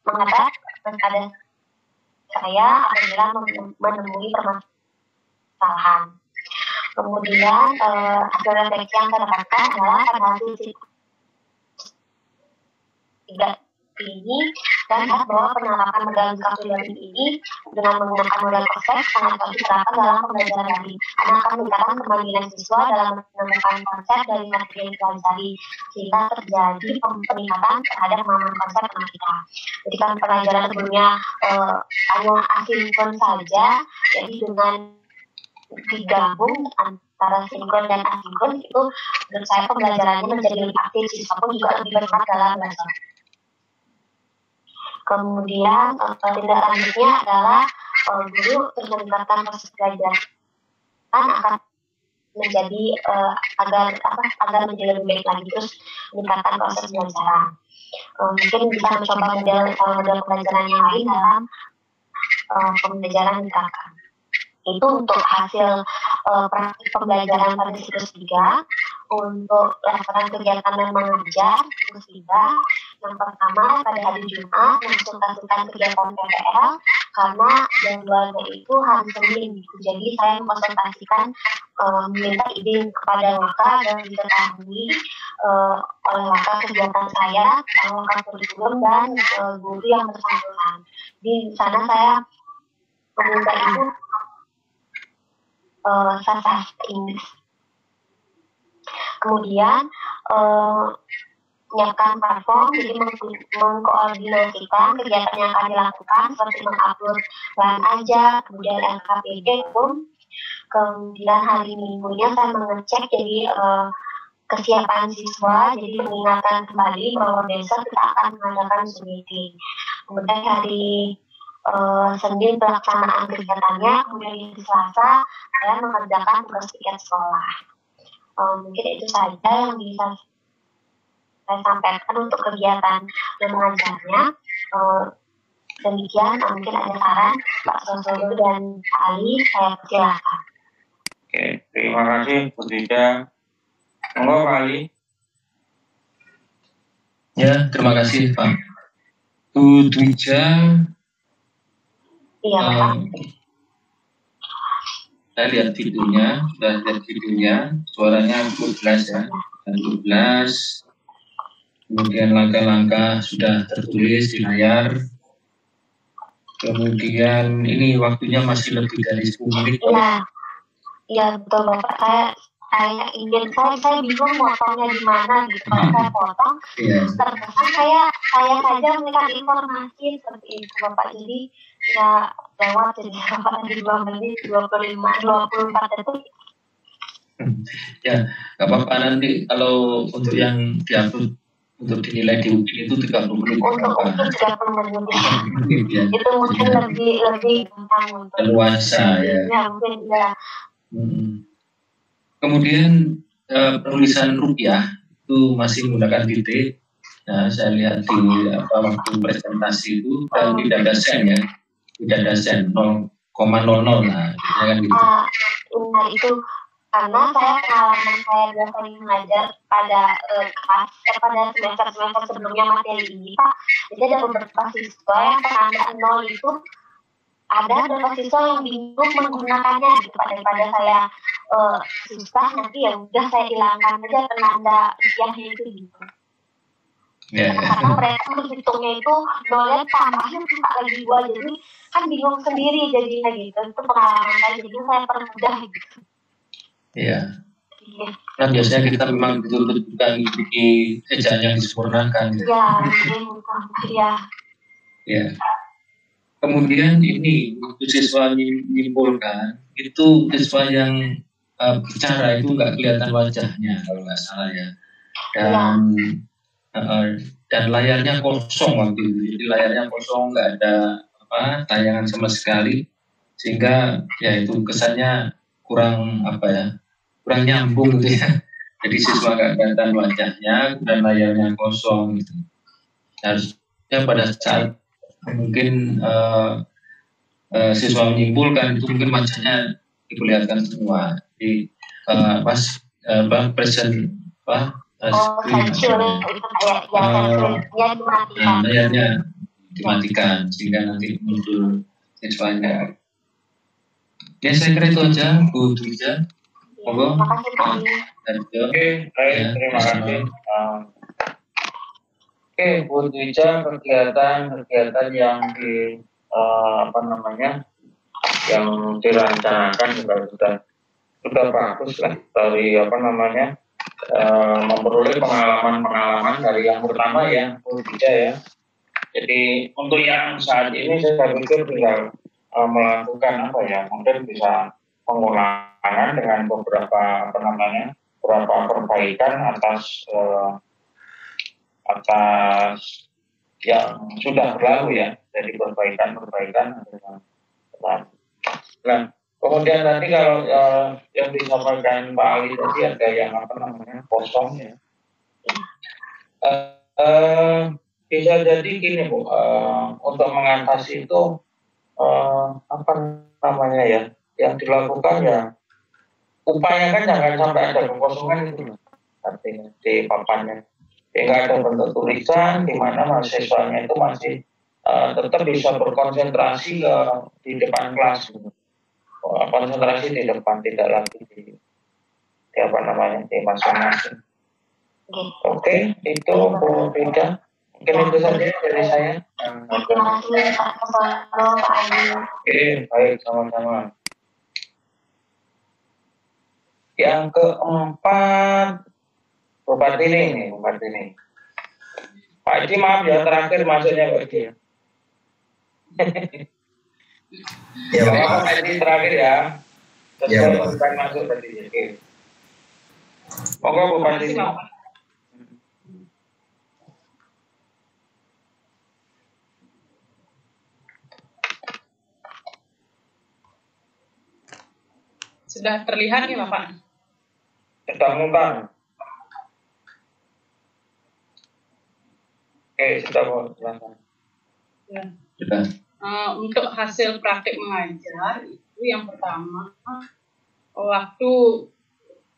menghadap kepada saya apabila menemui permasalahan. Kemudian hasil refleksi yang saya dapatkan adalah pada hasil tiga ini dan lihat bahwa penerapan model vocabulary ini dengan menggunakan model konsep sangat bagus diterapkan dalam pembelajaran daring karena akan meningkatkan kemandirian siswa dalam menemukan konsep dari materi yang dipelajari sehingga terjadi peningkatan terhadap pemahaman konsep anak kita. Jadi kan pelajaran sebelumnya hanya asinkron saja, jadi dengan digabung antara sinkron dan asinkron itu menurut saya pembelajarannya menjadi lebih aktif, siswa pun juga lebih bersemangat dalam belajar. Kemudian tindak lanjutnya adalah guru terus meningkatkan proses belajar akan menjadi agar menjadi lebih baik lagi, terus meningkatkan proses belajar. Mungkin bisa mencoba model pembelajaran yang lain dalam pembelajaran KK. Itu untuk hasil praktik pembelajaran pada siklus 3. Untuk laporan kegiatan dan mengajar siklus 3, yang pertama pada hari Jumat mengonsultasikan kegiatan PPL karena jadwalnya itu hari Senin. Jadi saya mengonsultasikan meminta izin kepada Waka dan diketahui oleh Waka kegiatan saya, Waka kurikulum dan guru yang bersangkutan. Di sana saya meminta itu bahasa Inggris. Kemudian menyiapkan platform, jadi mengkoordinasikan kegiatan yang akan dilakukan seperti mengupload lahan aja, kemudian LKPD pun. Kemudian hari Minggunya saya mengecek jadi kesiapan siswa, jadi mengingatkan kembali bahwa besok kita akan mengadakan Zoom meeting. Kemudian hari Senin pelaksanaan kegiatannya, kemudian di Selasa saya mengerjakan tugas tiket sekolah. Mungkin itu saja yang bisa saya sampaikan untuk kegiatan dan mengajarnya. Demikian, mungkin ada saran Pak Sosodo dan Pak Ali, saya persilakan. Oke, terima kasih Bu Dida. Monggo Pak Ali. Ya, terima kasih Pak. Bu Dwija. Iya, Pak. Saya lihat videonya, suaranya cukup jelas ya, cukup jelas. Kemudian langkah-langkah sudah tertulis di layar. Kemudian ini waktunya masih lebih dari 10 menit. Iya betul Bapak. Saya bingung potongnya di mana gitu. Kalau saya potong, terkesan saya saja memberikan informasi seperti itu Bapak. Jadi ya lewat jadi Bapak di 2 menit 24 detik. Ya, nggak apa-apa nanti kalau untuk yang diupload untuk dinilai di UPI itu 30 menit. Untuk UPI 30 menit. Ya. Itu mungkin lebih gampang untuk luasa ya. Ya mungkin ya. Kemudian penulisan rupiah itu masih menggunakan titik. Nah, saya lihat di waktu presentasi itu dan tidak ada sen ya. Tidak ada sen 0,00 lah, kan gitu. Itu karena pengalaman saya biasanya mengajar pada kelas pada semester sebelumnya materi ini Pak. Jadi ada beberapa siswa yang penanda 0 itu ada beberapa siswa yang bingung menggunakannya gitu Pak, daripada saya susah nanti ya udah saya hilangkan aja penanda rupiahnya itu gitu. Karena mereka menghitungnya itu nolnya tambahnya minta lagi 2, jadi kan bingung sendiri jadinya gitu. Itu pengalaman saya, jadi saya permudah gitu. Iya. Nah biasanya kita memang betul-betul bukan bikin ejaan yang disempurnakan. Iya. Ya. Kemudian ini waktu siswa menyimpulkan itu siswa yang bicara itu nggak kelihatan wajahnya kalau nggak salah ya. Dan layarnya kosong waktu itu. Jadi layarnya kosong, nggak ada tayangan sama sekali. sehingga ya itu kesannya kurang kurang nyambung gitu ya. Jadi siswa nggak kelihatan wajahnya dan layarnya kosong gitu. Harusnya pada saat mungkin siswa menyimpulkan itu mungkin wajahnya diperlihatkan semua di pas present layarnya dimatikan sehingga nanti muncul siswanya. Ya saya kira itu aja Bu Dwija. Monggo. Oke, baik, terima kasih. Oke, Bu Dwija, kegiatan yang yang direncanakan sudah bagus lah dari memperoleh pengalaman dari yang pertama ya Bu Dwija ya. Jadi untuk yang saat ini saya pikir tinggal melakukan mungkin bisa pengulangan dengan beberapa perbaikan atas yang sudah berlalu ya, jadi perbaikan. Nah, kemudian nanti kalau yang disampaikan Pak Ali tadi ada yang kosong ya. Bisa jadi gini Bu, untuk mengatasi itu yang dilakukan ya upayakan jangan sampai ada kekosongan itu artinya di papannya, sehingga ada bentuk tulisan di mana mahasiswanya itu masih tetap bisa berkonsentrasi di depan kelas gitu. Konsentrasi di depan, tidak lagi di masing-masing. Oke, itu Bu Rida. Mungkin itu saja dari saya. Terima kasih Pak Kesono, Pak Ali. Oke, baik, sama-sama. Yang keempat, Bupati ini. Pak Edi maaf ya, terakhir masuknya Pak Edi ya. Ya Pak Edi terakhir ya. Setelah bukan masuk tadi. Oke. Monggo Bupati. Sudah terlihat ya Bapak? Sudah muntah. Sudah muntah. Ya. Untuk hasil praktik mengajar itu yang pertama, waktu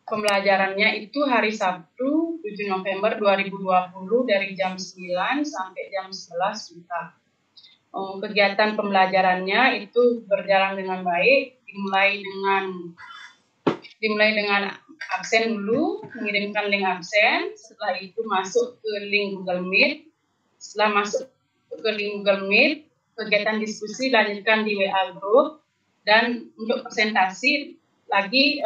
pembelajarannya itu hari Sabtu 7 November 2020 dari jam 9 sampai jam 11 juta. Kegiatan pembelajarannya itu berjalan dengan baik, dimulai dengan absen dulu, mengirimkan link absen, setelah itu masuk ke link Google Meet. Setelah masuk ke link Google Meet, kegiatan diskusi lanjutkan di WA Group, dan untuk presentasi lagi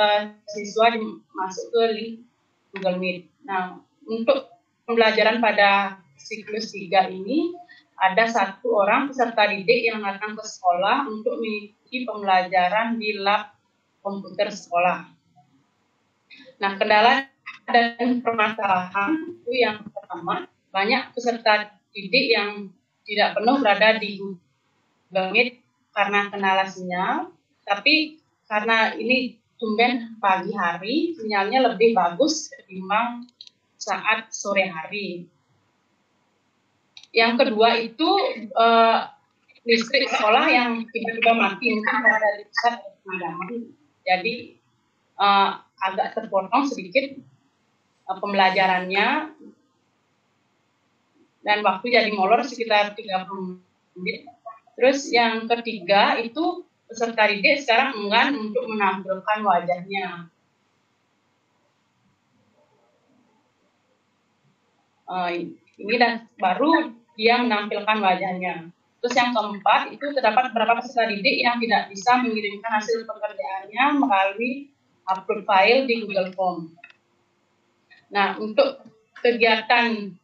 siswa masuk ke link Google Meet. Nah, untuk pembelajaran pada siklus 3 ini, ada 1 orang peserta didik yang datang ke sekolah untuk mengikuti pembelajaran di lab komputer sekolah. Nah, kendala dan permasalahan itu yang pertama, banyak peserta didik yang tidak penuh berada di Google Meet karena kendala sinyal, tapi karena ini tumben pagi hari, sinyalnya lebih bagus ketimbang saat sore hari. Yang kedua itu listrik sekolah yang tiba-tiba mati, mungkin karena dari pusat pemadaman. Jadi agak terpotong sedikit pembelajarannya, dan waktu jadi molor sekitar 30 menit. Terus yang ketiga itu peserta didik sekarang enggan untuk menampilkan wajahnya. Ini dan baru dia menampilkan wajahnya. Terus yang keempat itu terdapat beberapa peserta didik yang tidak bisa mengirimkan hasil pekerjaannya melalui upload file di Google Form. Nah, untuk kegiatan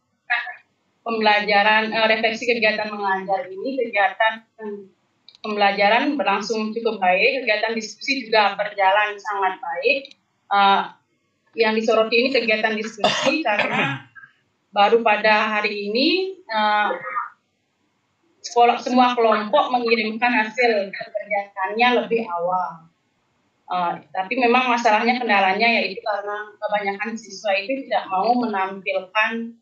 pembelajaran, refleksi kegiatan mengajar ini, kegiatan pembelajaran berlangsung cukup baik, kegiatan diskusi juga berjalan sangat baik. Yang disoroti ini kegiatan diskusi karena baru pada hari ini semua kelompok mengirimkan hasil pekerjaannya lebih awal. Tapi memang masalahnya, kendalanya yaitu karena kebanyakan siswa itu tidak mau menampilkan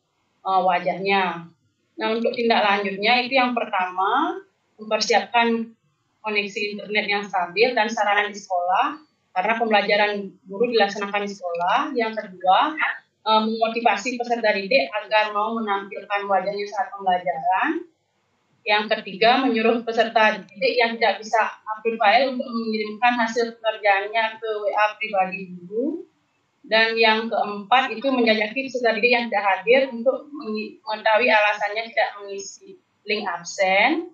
wajahnya. Nah, untuk tindak lanjutnya itu yang pertama, mempersiapkan koneksi internet yang stabil dan sarana di sekolah, karena pembelajaran guru dilaksanakan di sekolah. Yang kedua, memotivasi peserta didik agar mau menampilkan wajahnya saat pembelajaran. Yang ketiga, menyuruh peserta didik yang tidak bisa upload file untuk mengirimkan hasil pekerjaannya ke WA pribadi guru. Dan yang keempat, itu menjajaki peserta didik yang tidak hadir untuk mengetahui alasannya tidak mengisi link absen.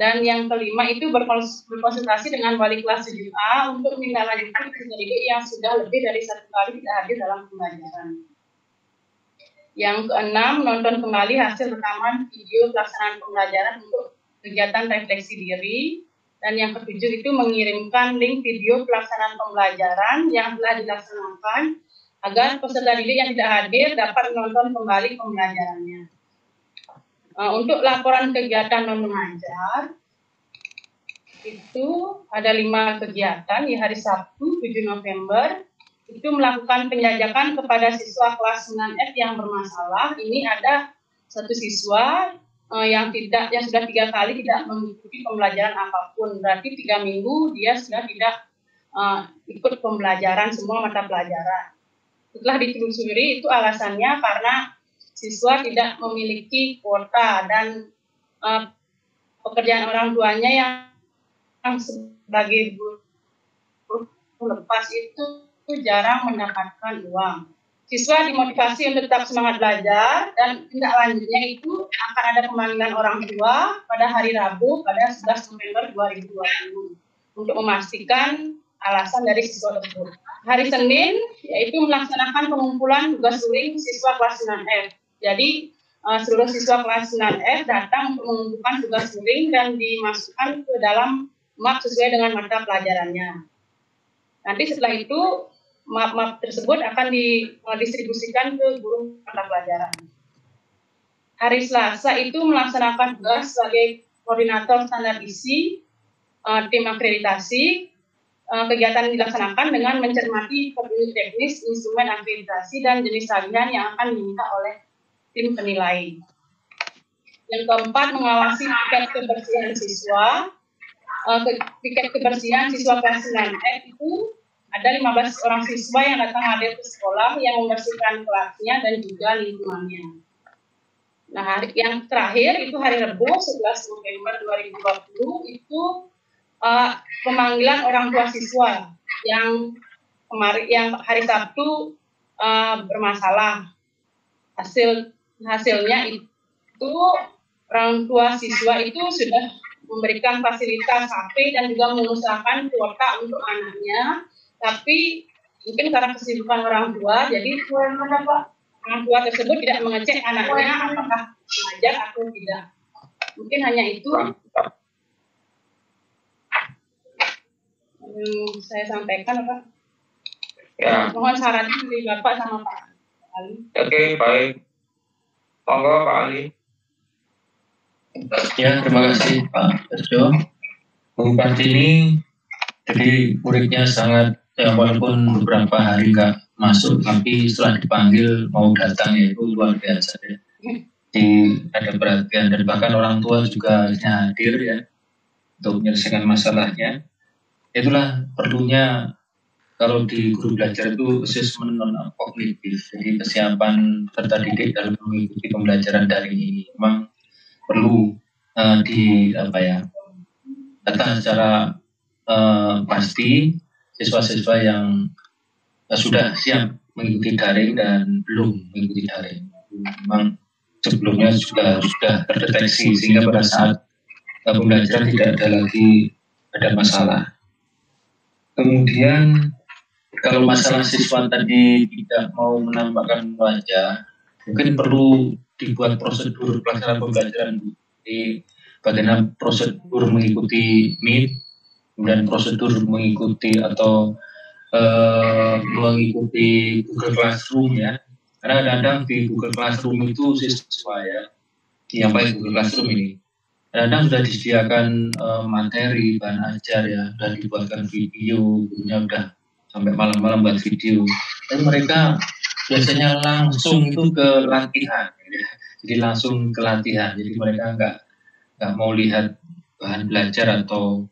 Dan yang kelima, itu berkonsultasi dengan wali kelas 7A untuk menindaklanjuti peserta didik yang sudah lebih dari 1 kali tidak hadir dalam pembelajaran. Yang keenam, nonton kembali hasil rekaman video pelaksanaan pembelajaran untuk kegiatan refleksi diri. Dan yang ketujuh, itu mengirimkan link video pelaksanaan pembelajaran yang telah dilaksanakan agar peserta didik yang tidak hadir dapat menonton kembali pembelajarannya. Untuk laporan kegiatan non-mengajar, itu ada 5 kegiatan di hari Sabtu 7 November. Itu melakukan penjajakan kepada siswa kelas 9F yang bermasalah. Ini ada satu siswa yang sudah 3 kali tidak mengikuti pembelajaran apapun. Berarti 3 minggu dia sudah tidak ikut pembelajaran semua mata pelajaran. Setelah ditelusuri, itu alasannya karena siswa tidak memiliki kuota dan pekerjaan orang tuanya yang sebagai guru lepas itu jarang mendapatkan uang. Siswa dimotivasi untuk tetap semangat belajar, dan tindak lanjutnya itu akan ada pemanggilan orang tua pada hari Rabu pada 11 November 2020 untuk memastikan alasan dari siswa tersebut. Hari Senin yaitu melaksanakan pengumpulan tugas luring siswa kelas 9F. Jadi seluruh siswa kelas 9F datang untuk mengumpulkan tugas luring dan dimasukkan ke dalam map sesuai dengan mata pelajarannya. Nanti setelah itu map tersebut akan didistribusikan ke guru mata pelajaran. Hari Selasa itu melaksanakan tugas sebagai koordinator standar isi tim akreditasi. Kegiatan dilaksanakan dengan mencermati kondisi teknis, instrumen akreditasi, dan jenis tagihan yang akan diminta oleh tim penilai. Yang keempat, mengawasi tiket kebersihan siswa. Tiket kebersihan siswa kelas 9F itu ada 15 orang siswa yang datang hadir ke sekolah yang membersihkan kelasnya dan juga lingkungannya. Nah, yang terakhir itu hari Rabu 11 November 2020 itu pemanggilan orang tua siswa yang hari Sabtu bermasalah. Hasilnya itu orang tua siswa itu sudah memberikan fasilitas HP dan juga mengusahakan kuota untuk anaknya. Tapi mungkin karena kesibukan orang tua, jadi orang tua tersebut tidak mengecek anaknya apakah belajar atau tidak. Mungkin hanya itu saya sampaikan, Pak. Ya. Mohon sarannya dari Bapak sama Pak Ali. Oke, baik. Monggo Pak Ali. Ya, terima kasih Pak Terjo. Bu Kartini, jadi muridnya sangat walaupun beberapa hari nggak masuk, tapi setelah dipanggil mau datang ya, itu luar biasa ya. Ada perhatian, dan bahkan orang tua juga hadir ya untuk menyelesaikan masalahnya. Itulah perlunya kalau di guru belajar itu asesmen non kognitif, jadi kesiapan peserta didik dalam mengikuti pembelajaran daring ini memang perlu data secara pasti siswa-siswa yang sudah siap mengikuti daring dan belum mengikuti daring. Memang sebelumnya sudah terdeteksi sehingga pada saat pembelajaran tidak ada masalah. Kemudian kalau masalah siswa tadi tidak mau menampakkan wajah, mungkin perlu dibuat prosedur pelaksanaan pembelajaran di bagaimana prosedur mengikuti Meet, kemudian prosedur mengikuti atau mengikuti Google Classroom ya. Karena kadang-kadang di Google Classroom itu siswa ya, yang baik Google Classroom ini Kadang sudah disediakan materi, bahan ajar ya, sudah dibuatkan video, gurunya udah sampai malam-malam buat video. Dan mereka biasanya langsung itu ke latihan, ya. Jadi langsung ke latihan. Jadi mereka nggak mau lihat bahan belajar atau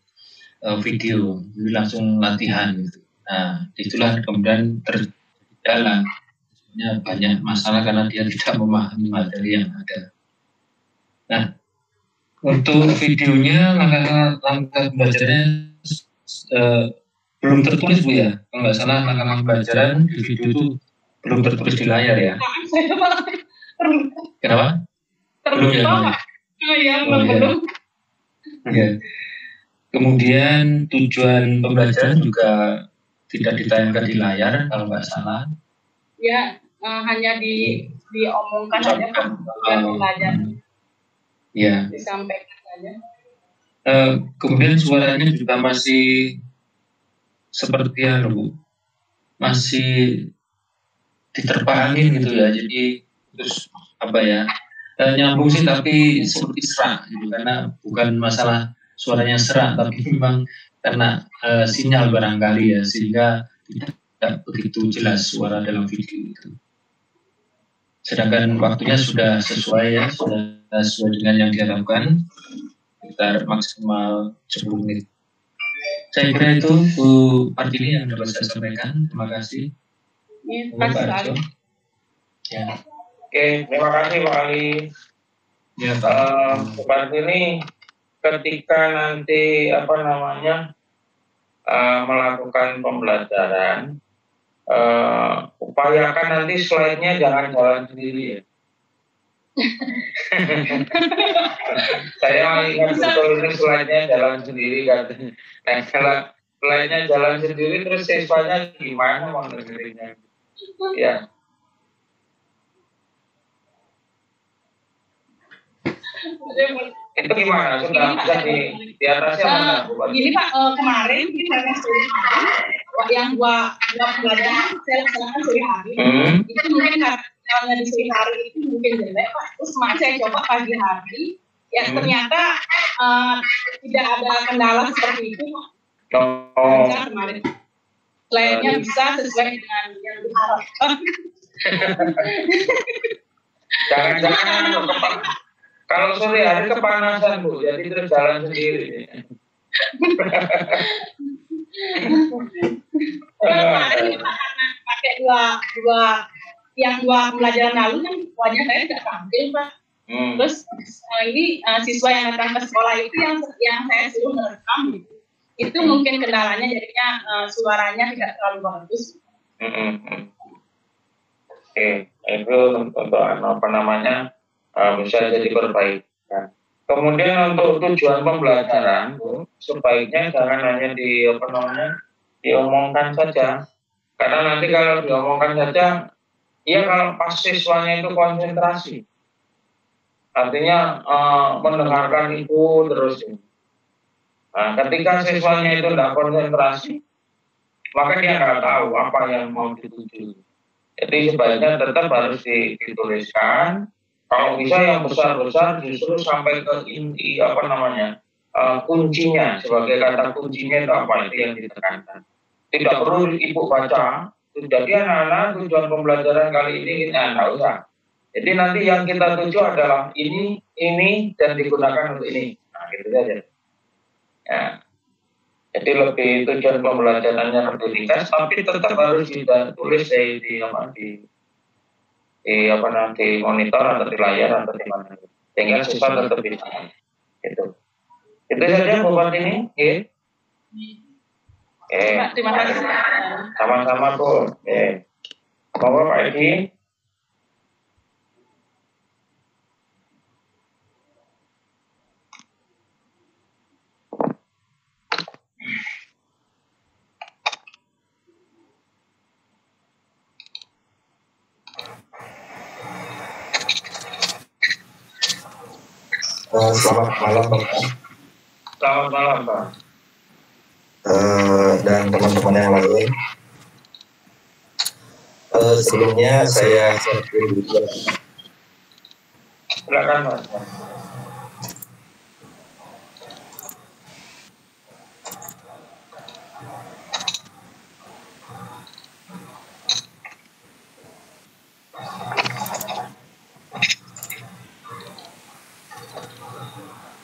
video, jadi langsung latihan gitu. Nah, itulah kemudian terjalan. Sebenarnya banyak masalah karena dia tidak memahami materi yang ada. Nah, untuk videonya langkah belajarnya belum tertulis Bu ya. Kalau nggak salah langkah pembelajaran di video itu belum tertulis di layar ya. Kenapa? Belum ya. Belum. Ya. Kemudian tujuan pembelajaran juga tidak ditayangkan di layar kalau nggak salah. Ya, hanya diomongkan saja tujuan pembelajaran. Ya. Disampaikan saja. Kemudian suaranya juga masih seperti Bu, masih diterpa angin gitu ya. Jadi terus apa ya? Nyambung sih tapi seperti serak gitu, karena bukan masalah suaranya serak, tapi memang karena sinyal barangkali ya, sehingga tidak begitu jelas suara dalam video itu. Sedangkan waktunya sudah sesuai ya, sudah sesuai dengan yang diharapkan, sekitar maksimal 10 menit. Saya kira itu Bu Partini yang dapat saya sampaikan. Terima kasih. Terima kasih. Ya. Oke, terima kasih Pak Ali. Ya, Bu Partini, ketika nanti melakukan pembelajaran, upayakan nanti slide-nya jangan jalan sendiri ya. Saya ingat betul ini slide-nya jalan sendiri kan. Nah, kalau slide-nya jalan sendiri terus siswanya gimana mau ngerinya? Ya. Itu gimana? Sudah bisa di atasnya mana? Gini Pak, kemarin kita sore hari yang gua pelajaran saya laksanakan sore hari. Itu mungkin karena di sore hari itu mungkin jelek Pak. Terus saya coba pagi hari, ya ternyata tidak ada kendala seperti itu. Kemarin lainnya bisa sesuai dengan yang diharapkan. Jangan-jangan kalau sore hari kepanasan Bu, jadi terus jalan sendiri. Kemarin pakai dua pelajaran lalu kan wajah saya tidak tampil Pak. Terus ini siswa yang datang ke sekolah itu yang saya suruh merekam gitu. Itu mungkin kendalanya, jadinya suaranya tidak terlalu bagus. Oke, itu untuk bisa jadi perbaikan. Kemudian untuk tujuan pembelajaran, sebaiknya jangan hanya diomongkan saja. Karena nanti kalau diomongkan saja, ya kalau pas siswanya itu konsentrasi, artinya mendengarkan itu terus. Nah, ketika siswanya itu tidak konsentrasi, maka dia nggak tahu apa yang mau dituju. Jadi sebaiknya tetap harus dituliskan. Kalau bisa yang besar-besar justru sampai ke inti kuncinya, sebagai kata kuncinya itu apa itu yang ditekankan. Tidak perlu ibu baca. Jadi anak-anak tujuan pembelajaran kali ini nggak usah. Jadi nanti yang kita tuju adalah ini dan digunakan untuk ini. Nah, gitu saja. Ya. Jadi lebih tujuan pembelajarannya rutinitas, tapi tetap harus ditulis di monitor atau di layar atau di mana, sehingga siswa tetap bisa. Itu saja Bu Partini. Terima kasih. Sama-sama Bu. Monggo Pak Edi. Selamat malam Pak. Selamat malam Pak. Dan teman-teman yang lain. Sebelumnya saya silakan Pak.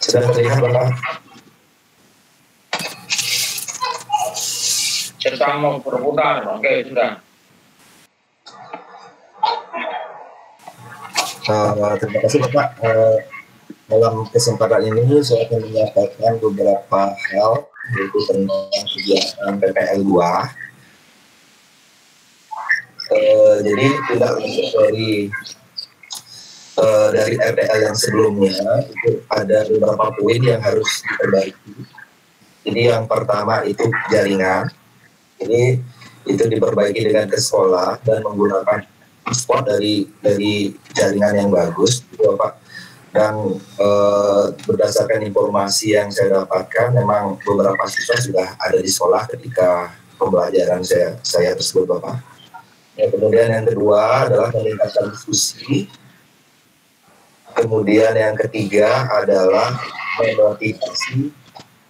Sudah terlihat Bapak? Sedang mau berputar. Oke, sudah. Terima kasih Bapak. Dalam kesempatan ini saya akan menyampaikan beberapa hal yaitu tentang kegiatan PPL 2. Jadi tidak lanjut dari RPL yang sebelumnya itu ada beberapa poin yang harus diperbaiki. Jadi yang pertama itu jaringan. Ini itu diperbaiki dengan ke sekolah dan menggunakan spot dari jaringan yang bagus, gitu Bapak. Dan berdasarkan informasi yang saya dapatkan, memang beberapa siswa sudah ada di sekolah ketika pembelajaran saya tersebut, Bapak. Kemudian yang kedua adalah meningkatkan diskusi. Kemudian yang ketiga adalah memotivasi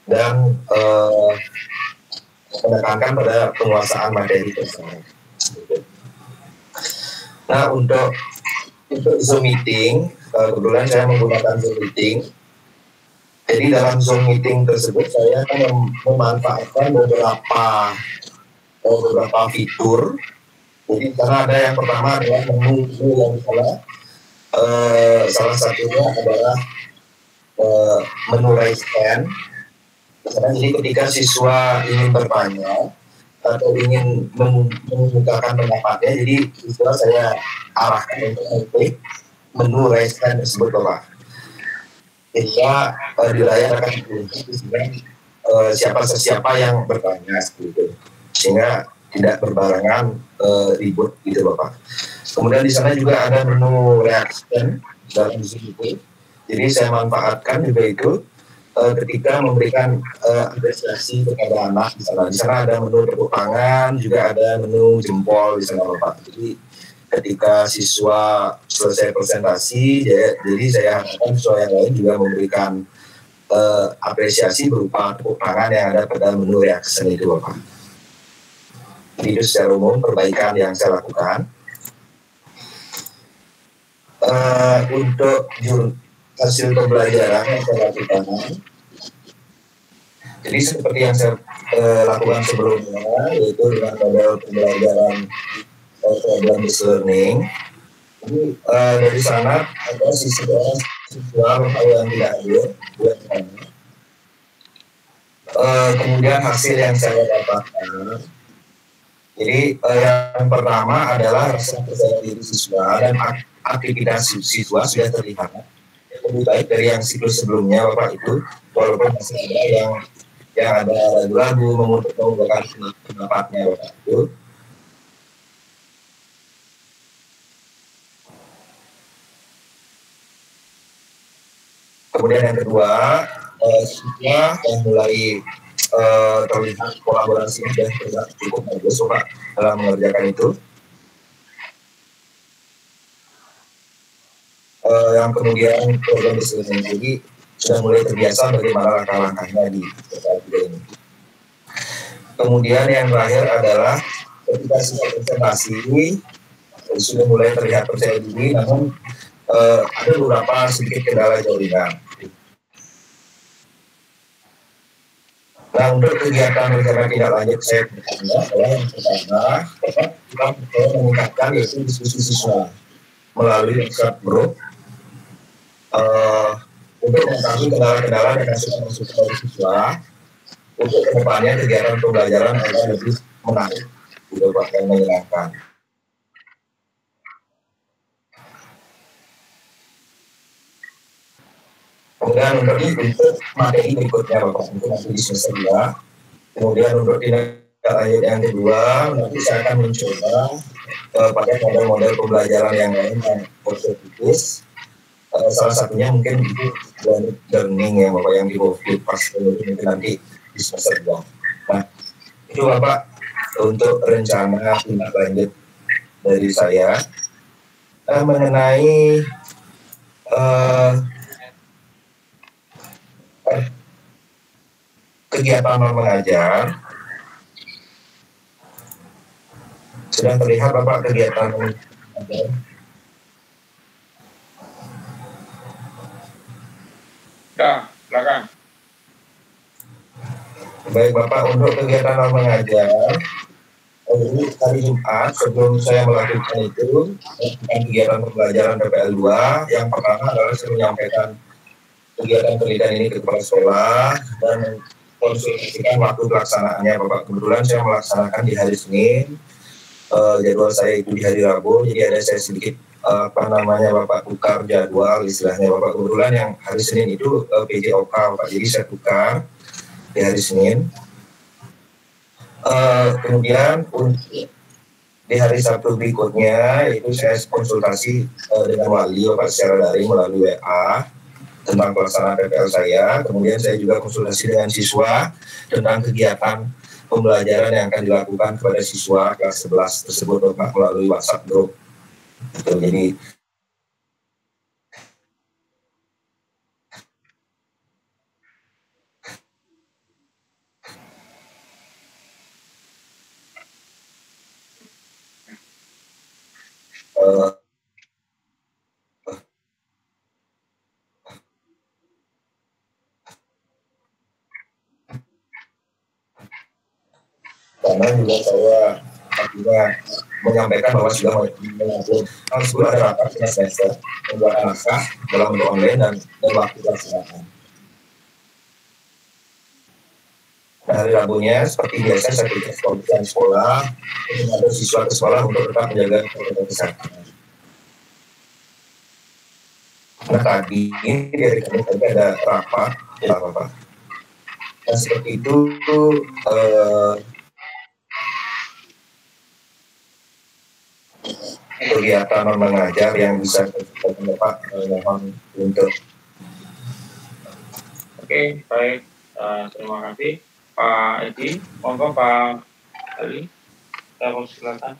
dan menekankan pada penguasaan materi tersebut. Nah, untuk Zoom meeting, kebetulan saya menggunakan Zoom meeting. Jadi dalam Zoom meeting tersebut saya akan memanfaatkan beberapa fitur. Jadi karena ada yang pertama adalah menu yang salah satunya adalah menu raise hand. Jadi ketika siswa ingin bertanya atau ingin mengungkapkan pendapatnya, jadi siswa saya arahkan untuk mengklik menu raise hand tersebut, Bapak. Sehingga dilayangkan siapa yang bertanya seperti itu, sehingga tidak berbarengan ribut gitu, Bapak. Kemudian di sana juga ada menu reaction dalam Zoom itu. Jadi saya manfaatkan juga itu ketika memberikan apresiasi kepada anak di sana. Di sana ada menu tepuk tangan, juga ada menu jempol di sana, Bapak. Jadi ketika siswa selesai presentasi, jadi saya harapkan siswa yang lain juga memberikan apresiasi berupa tepuk tangan yang ada pada menu reaction itu, Bapak. Jadi itu secara umum perbaikan yang saya lakukan. Untuk hasil pembelajaran yang saya lakukan, jadi seperti yang saya lakukan sebelumnya, yaitu dengan model pembelajaran problem-based learning. Jadi dari sana ada siswa yang tidak hadir, kemudian hasil yang saya dapatkan. Jadi yang pertama adalah rasa percaya diri siswa dan aktivitas siswa sudah terlihat lebih baik dari yang siklus sebelumnya, Bapak, itu, walaupun masih ada yang ada ragu-ragu mengungkapkan pendapatnya, Bapak, itu. Kemudian yang kedua, siswa yang mulai terlihat kolaborasi dan cukup bagus, Pak, dalam mengerjakan itu. Yang kemudian program disebutnya, jadi sudah mulai terbiasa bagaimana langkah-langkahnya di ini. Kemudian yang terakhir adalah ketika siswa presentasi sudah mulai terlihat percaya diri, namun ada beberapa sedikit kendala jaringan. Nah, untuk kegiatan rencana tindak lanjut saya bertanya adalah yang pertama, kita meningkatkan yaitu diskusi siswa melalui WhatsApp group untuk mengetahui kendala-kendala dan masukan dari siswa untuk kedepannya kegiatan pembelajaran agar lebih menarik, juga bahkan menyenangkan. Kemudian untuk materi berikutnya, Bapak, untuk nanti di semester 2. Kemudian untuk tindak lanjut yang kedua, nanti saya akan mencoba pakai model-model pembelajaran yang lain yang positif. Salah satunya mungkin itu learning ya, Bapak, yang di Bofit pas mungkin nanti di semester 2. Nah, itu, Bapak, untuk rencana tindak lanjut dari saya mengenai kegiatan mengajar. Sudah terlihat Bapak kegiatan mengajar? Ya, silakan. Baik Bapak, untuk kegiatan mengajar, ini hari Jumat sebelum saya melakukan itu, kegiatan pembelajaran PPL 2, yang pertama adalah saya menyampaikan kegiatan pendidikan ini ke kepala sekolah dan konsultasikan waktu pelaksanaannya Bapak. Kebetulan saya melaksanakan di hari Senin, jadwal saya itu di hari Rabu, jadi ada saya sedikit Bapak tukar jadwal istilahnya Bapak. Kebetulan yang hari Senin itu PJOK Bapak, jadi saya tukar di hari Senin. Kemudian di hari Sabtu berikutnya itu saya konsultasi dengan wali Bapak secara daring melalui WA tentang pelaksanaan PPL saya. Kemudian saya juga konsultasi dengan siswa tentang kegiatan pembelajaran yang akan dilakukan kepada siswa kelas 11 tersebut Bapak melalui WhatsApp group. Jadi karena juga saya juga menyampaikan bahwa sudah mengatur sudah ada rapat semester membuat naskah dalam bentuk online dan waktu pelaksanaan. Nah, hari Rabunya seperti biasa saya berikan kepolisian sekolah untuk siswa ke sekolah untuk tetap menjaga protokol kesehatan. Nah tadi dari kami tadi ada rapat ya Bapak. Nah seperti itu kegiatan mengajar yang bisa kita Bapak mohon untuk. Oke, baik. Terima kasih Pak Edi. Monggo Pak Ali, saya silakan.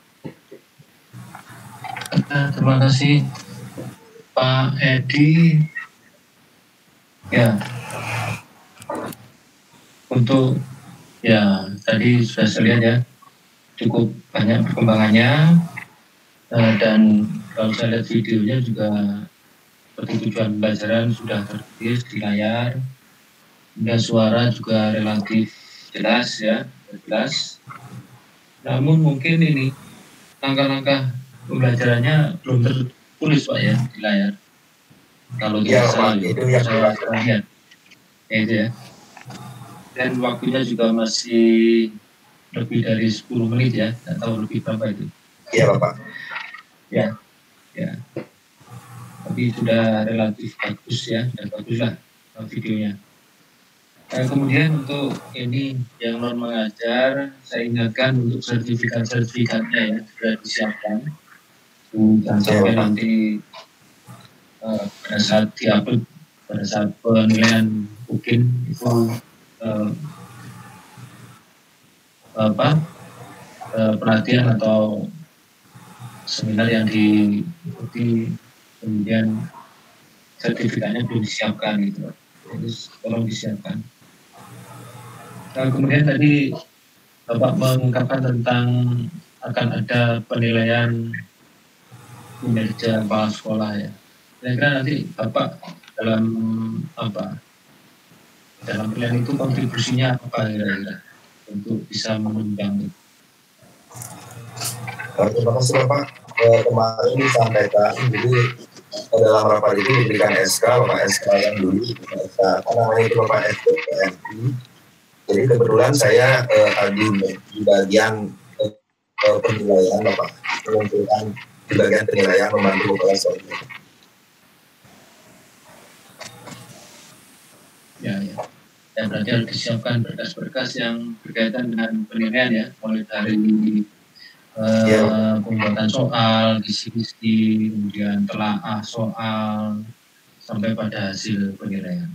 Terima kasih Pak Edi. Ya, untuk ya tadi sudah saya lihat ya cukup banyak perkembangannya dan kalau saya lihat videonya juga seperti tujuan pembelajaran sudah tertulis di layar dan suara juga relatif jelas ya, jelas. Namun mungkin ini langkah-langkah pembelajarannya belum tertulis Pak ya di layar. Kalau ya, Pak, itu yang saya lihat, ya itu ya. Dan waktunya juga masih lebih dari 10 menit ya, atau lebih berapa itu? Iya Bapak. Ya, ya. Tapi sudah relatif bagus ya, dan baguslah videonya. Kemudian untuk ini yang non mengajar, saya ingatkan untuk sertifikatnya ya sudah disiapkan. Dan sampai nanti pada saat diupload, pada saat penilaian mungkin itu pelatihan atau seminar yang diikuti kemudian sertifikatnya belum disiapkan gitu, jadi tolong disiapkan. Nah, kemudian tadi Bapak mengungkapkan tentang akan ada penilaian kinerja kepala sekolah ya. Kira-kira nanti Bapak dalam penilaian itu kontribusinya apa kira-kira untuk bisa mengundang itu? Terima kasih Bapak. Kemarin disampaikan, jadi dalam rapat itu diberikan SK, Bapak SK yang dulu, SK, apa namanya itu Bapak SPPNI. Jadi kebetulan saya di bagian penilaian Bapak, mengumpulkan di bagian penilaian membantu kepala sekolah. Ya. Dan berarti harus disiapkan berkas-berkas yang berkaitan dengan penilaian ya, mulai dari pembuatan soal, kisi-kisi, kemudian telaah soal, sampai pada hasil penilaian.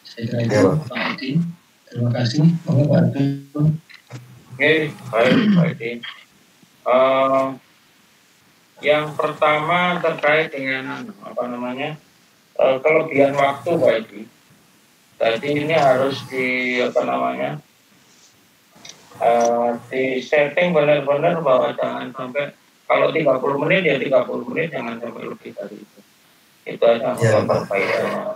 Saya kira itu Pak Edi. Terima kasih. Pak Edi. Oke, baik Pak Edi. Yang pertama terkait dengan kelebihan waktu Pak Edi. Tadi ini harus di setting benar-benar bahwa jangan sampai kalau 30 menit ya 30 menit, jangan sampai lebih dari itu. Itu aja untuk faedahnya.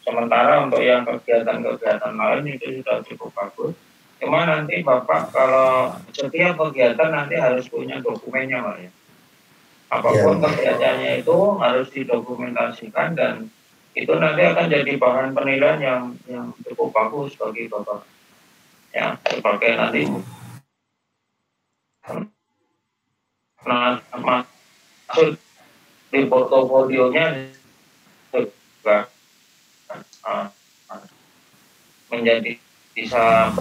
Sementara untuk yang kegiatan-kegiatan lain itu sudah cukup bagus. Cuma nanti Bapak kalau setiap kegiatan nanti harus punya dokumennya Pak ya. Apapun kegiatannya itu harus didokumentasikan dan itu nanti akan jadi bahan penilaian yang cukup bagus bagi Bapak. Ya, sebagai nanti masuk di portofolionya juga menjadi bisa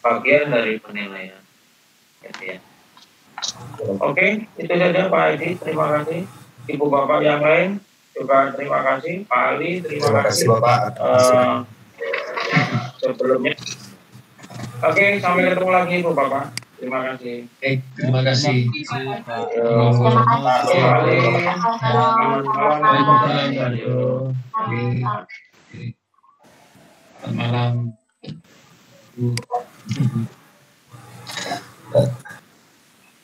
bagian dari penilaian. Gitu ya. Oke, itu saja Pak Edi. Terima kasih. Ibu Bapak yang lain juga terima kasih. Pak Ali, terima kasih Bapak. Sebelumnya. Oke, sampai ketemu lagi Ibu Bapak. Terima kasih. Terima kasih. Selamat malam.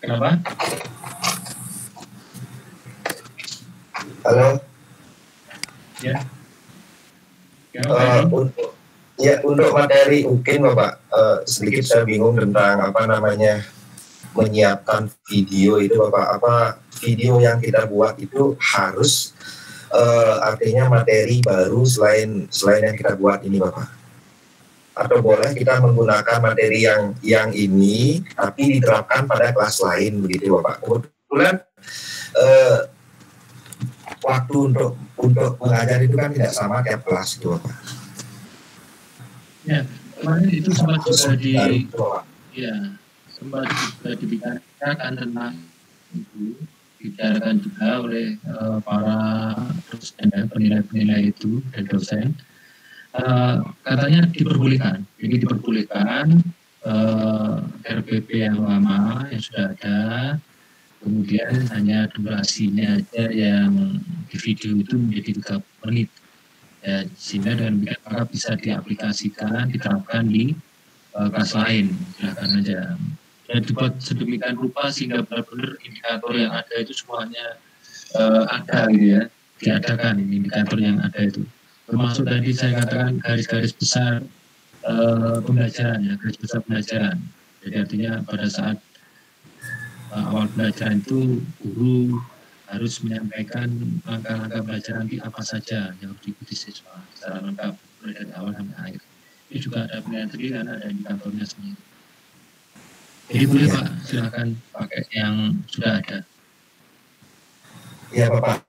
Kenapa? Halo. Ya. Untuk materi mungkin Bapak, sedikit saya bingung tentang menyiapkan video itu Bapak. Video yang kita buat itu harus artinya materi baru selain yang kita buat ini Bapak. Atau boleh kita menggunakan materi yang ini tapi diterapkan pada kelas lain begitu Bapak. Kebetulan waktu untuk mengajar itu kan tidak sama tiap kelas itu Bapak. Ya, kemarin itu sempat juga dibicarakan tentang itu, dibicarakan juga oleh para dosen dan penilai itu dan dosen. Katanya diperbolehkan, jadi diperbolehkan RPP yang lama yang sudah ada, kemudian hanya durasinya aja yang di video itu menjadi 30 menit. Ya, sehingga dengan demikian maka bisa diaplikasikan, diterapkan di kelas lain, silakan aja. Dan dibuat sedemikian rupa sehingga benar-benar indikator yang ada itu semuanya ada gitu ya, diadakan indikator yang ada itu. Termasuk tadi saya katakan garis-garis besar pembelajaran ya, garis besar pembelajaran. Jadi artinya pada saat awal pembelajaran itu guru harus menyampaikan langkah-langkah pembelajaran di apa saja yang harus diikuti siswa secara lengkap mulai dari awal sampai akhir. Ini juga ada penilaian sendiri karena ada indikatornya sendiri. Jadi boleh Pak, silakan pakai yang sudah ada. Ya Bapak,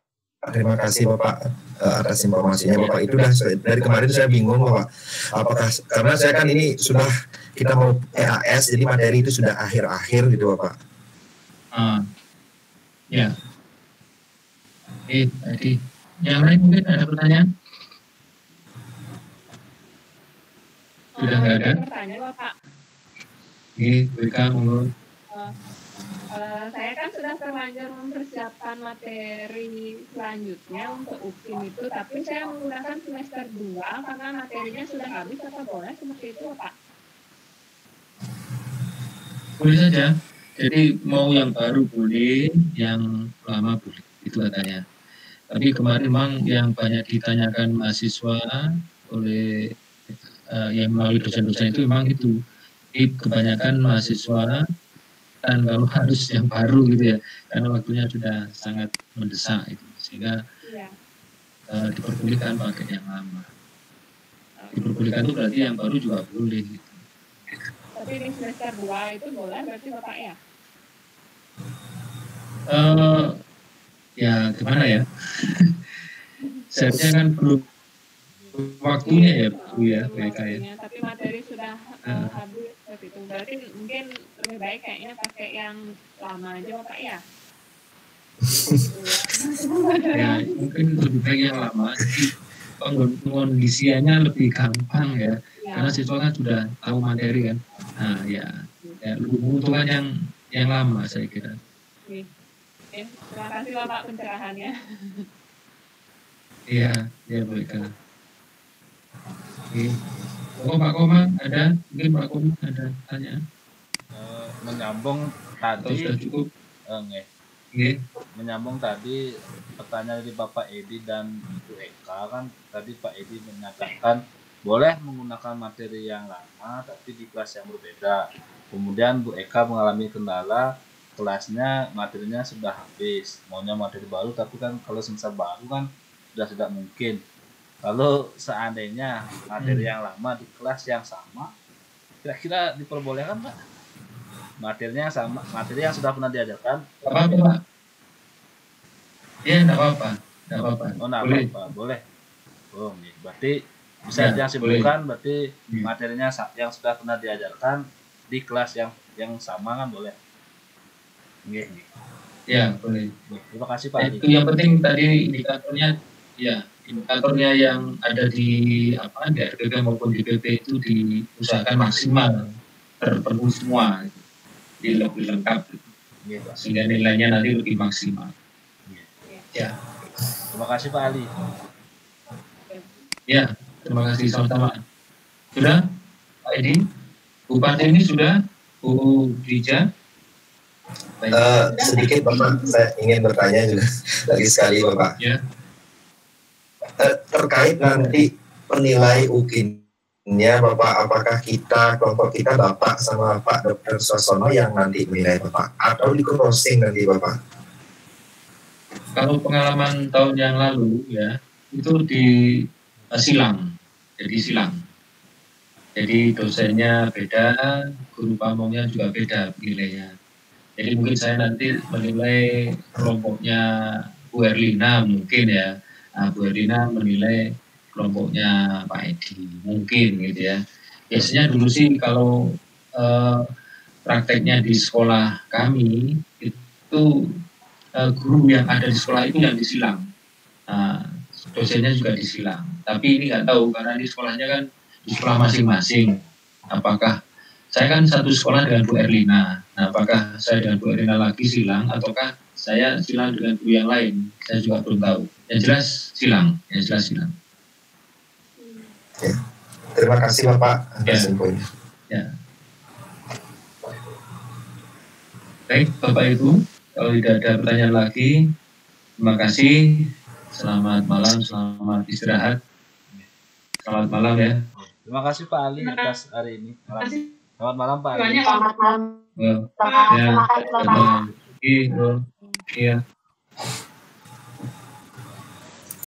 terima kasih Bapak atas informasinya Bapak. Itu dari kemarin saya bingung Bapak. Apakah karena saya kan ini sudah kita mau EAS jadi materi itu sudah akhir-akhir gitu Bapak. Ya. Tadi yang lain mungkin ada pertanyaan? Sudah nggak ada? Pertanyaan Bapak. Monggo. Saya kan sudah terlanjur mempersiapkan materi selanjutnya untuk UKIM itu, tapi saya menggunakan semester 2 karena materinya sudah habis, apa boleh seperti itu Pak? Boleh saja. Jadi mau yang baru boleh, yang lama boleh, itu katanya. Tapi kemarin memang yang banyak ditanyakan mahasiswa oleh yang melalui dosen-dosen itu memang itu. Jadi kebanyakan mahasiswa kan kalau harus yang baru gitu ya, karena waktunya sudah sangat mendesak itu, sehingga diperbolehkan pakai yang lama. Diperbolehkan itu berarti yang baru juga boleh gitu. Tapi di semester 2 itu boleh berarti Bapak ya? Ya gimana ya? Seharusnya kan belum waktunya ya Bu ya mereka ya. Tapi materi sudah habis seperti itu. Berarti mungkin lebih baik kayaknya pakai yang lama aja Bapak ya? Ya mungkin lebih baik yang lama. Jadi pengondisiannya lebih gampang ya. Karena siswa kan sudah tahu materi kan. Nah ya lebih menguntungkan yang lama saya kira. Terima kasih Bapak pencerahannya. Iya, baiklah. Pak Komang ada? Mungkin Pak Komang ada tanya? Menyambung Atau tadi, sudah cukup? nggih. Nggih. Menyambung tadi pertanyaan dari Bapak Edi dan Ibu Eka kan tadi Pak Edi menyatakan boleh menggunakan materi yang lama tapi di kelas yang berbeda. Kemudian Bu Eka mengalami kendala, kelasnya materinya sudah habis, maunya materi baru tapi kan kalau semester baru kan sudah tidak mungkin. Kalau seandainya materi yang lama di kelas yang sama, kira-kira diperbolehkan Pak? Materinya sama, materi yang sudah pernah diajarkan. Tidak apa-apa Pak. Ya, tidak apa-apa. Tidak apa-apa. Oh, nah, Boleh. apa? Boleh. Oh, nih. Berarti bisa Ya, disimpulkan berarti Hmm. materinya yang sudah pernah diajarkan di kelas yang sama kan boleh. Nggih, nggih. Ya, boleh. Terima kasih Pak Ali. Itu yang penting tadi indikatornya, ya indikatornya yang ada di di RPP maupun di PP itu diusahakan maksimal terpenuhi semua, jadi lebih lengkap, Nggih, Pak. sehingga nilainya nanti lebih maksimal. Nggih. Ya, Terima kasih Pak Ali. ya, terima kasih sama-sama. Sudah, Pak Edi, Bu Partini sudah, Bu Dija. Baik. Sedikit Bapak, saya ingin bertanya juga lagi sekali Bapak. Ya. Terkait nanti penilai UKIN-nya Bapak, apakah kelompok kita Bapak sama Pak Dr. Suasono yang nanti menilai Bapak atau di crossing nanti Bapak? Kalau pengalaman tahun yang lalu ya, itu di silang, jadi silang. Jadi dosennya beda, guru pamongnya juga beda nilainya. Jadi mungkin saya nanti menilai kelompoknya Bu Erlina mungkin ya. Nah, Bu Erlina menilai kelompoknya Pak Edi mungkin gitu ya. Biasanya dulu sih kalau prakteknya di sekolah kami itu guru yang ada di sekolah itu yang disilang. Nah, dosennya juga disilang. Tapi ini nggak tahu karena di sekolahnya kan di sekolah masing-masing. Apakah saya kan satu sekolah dengan Bu Erlina. Nah, apakah saya dengan Bu Erlina lagi silang ataukah saya silang dengan guru yang lain? Saya juga belum tahu. Yang jelas silang, yang jelas silang. Ya. Terima kasih Bapak atas Ya. infonya. Ya. Baik, Bapak Ibu, kalau tidak ada pertanyaan lagi, terima kasih. Selamat malam, selamat istirahat. Selamat malam ya. Terima kasih Pak Ali atas hari ini. Selamat malam Pak Ali. Selamat malam. Ya, Terima kasih Bapak. selamat malam. Iya.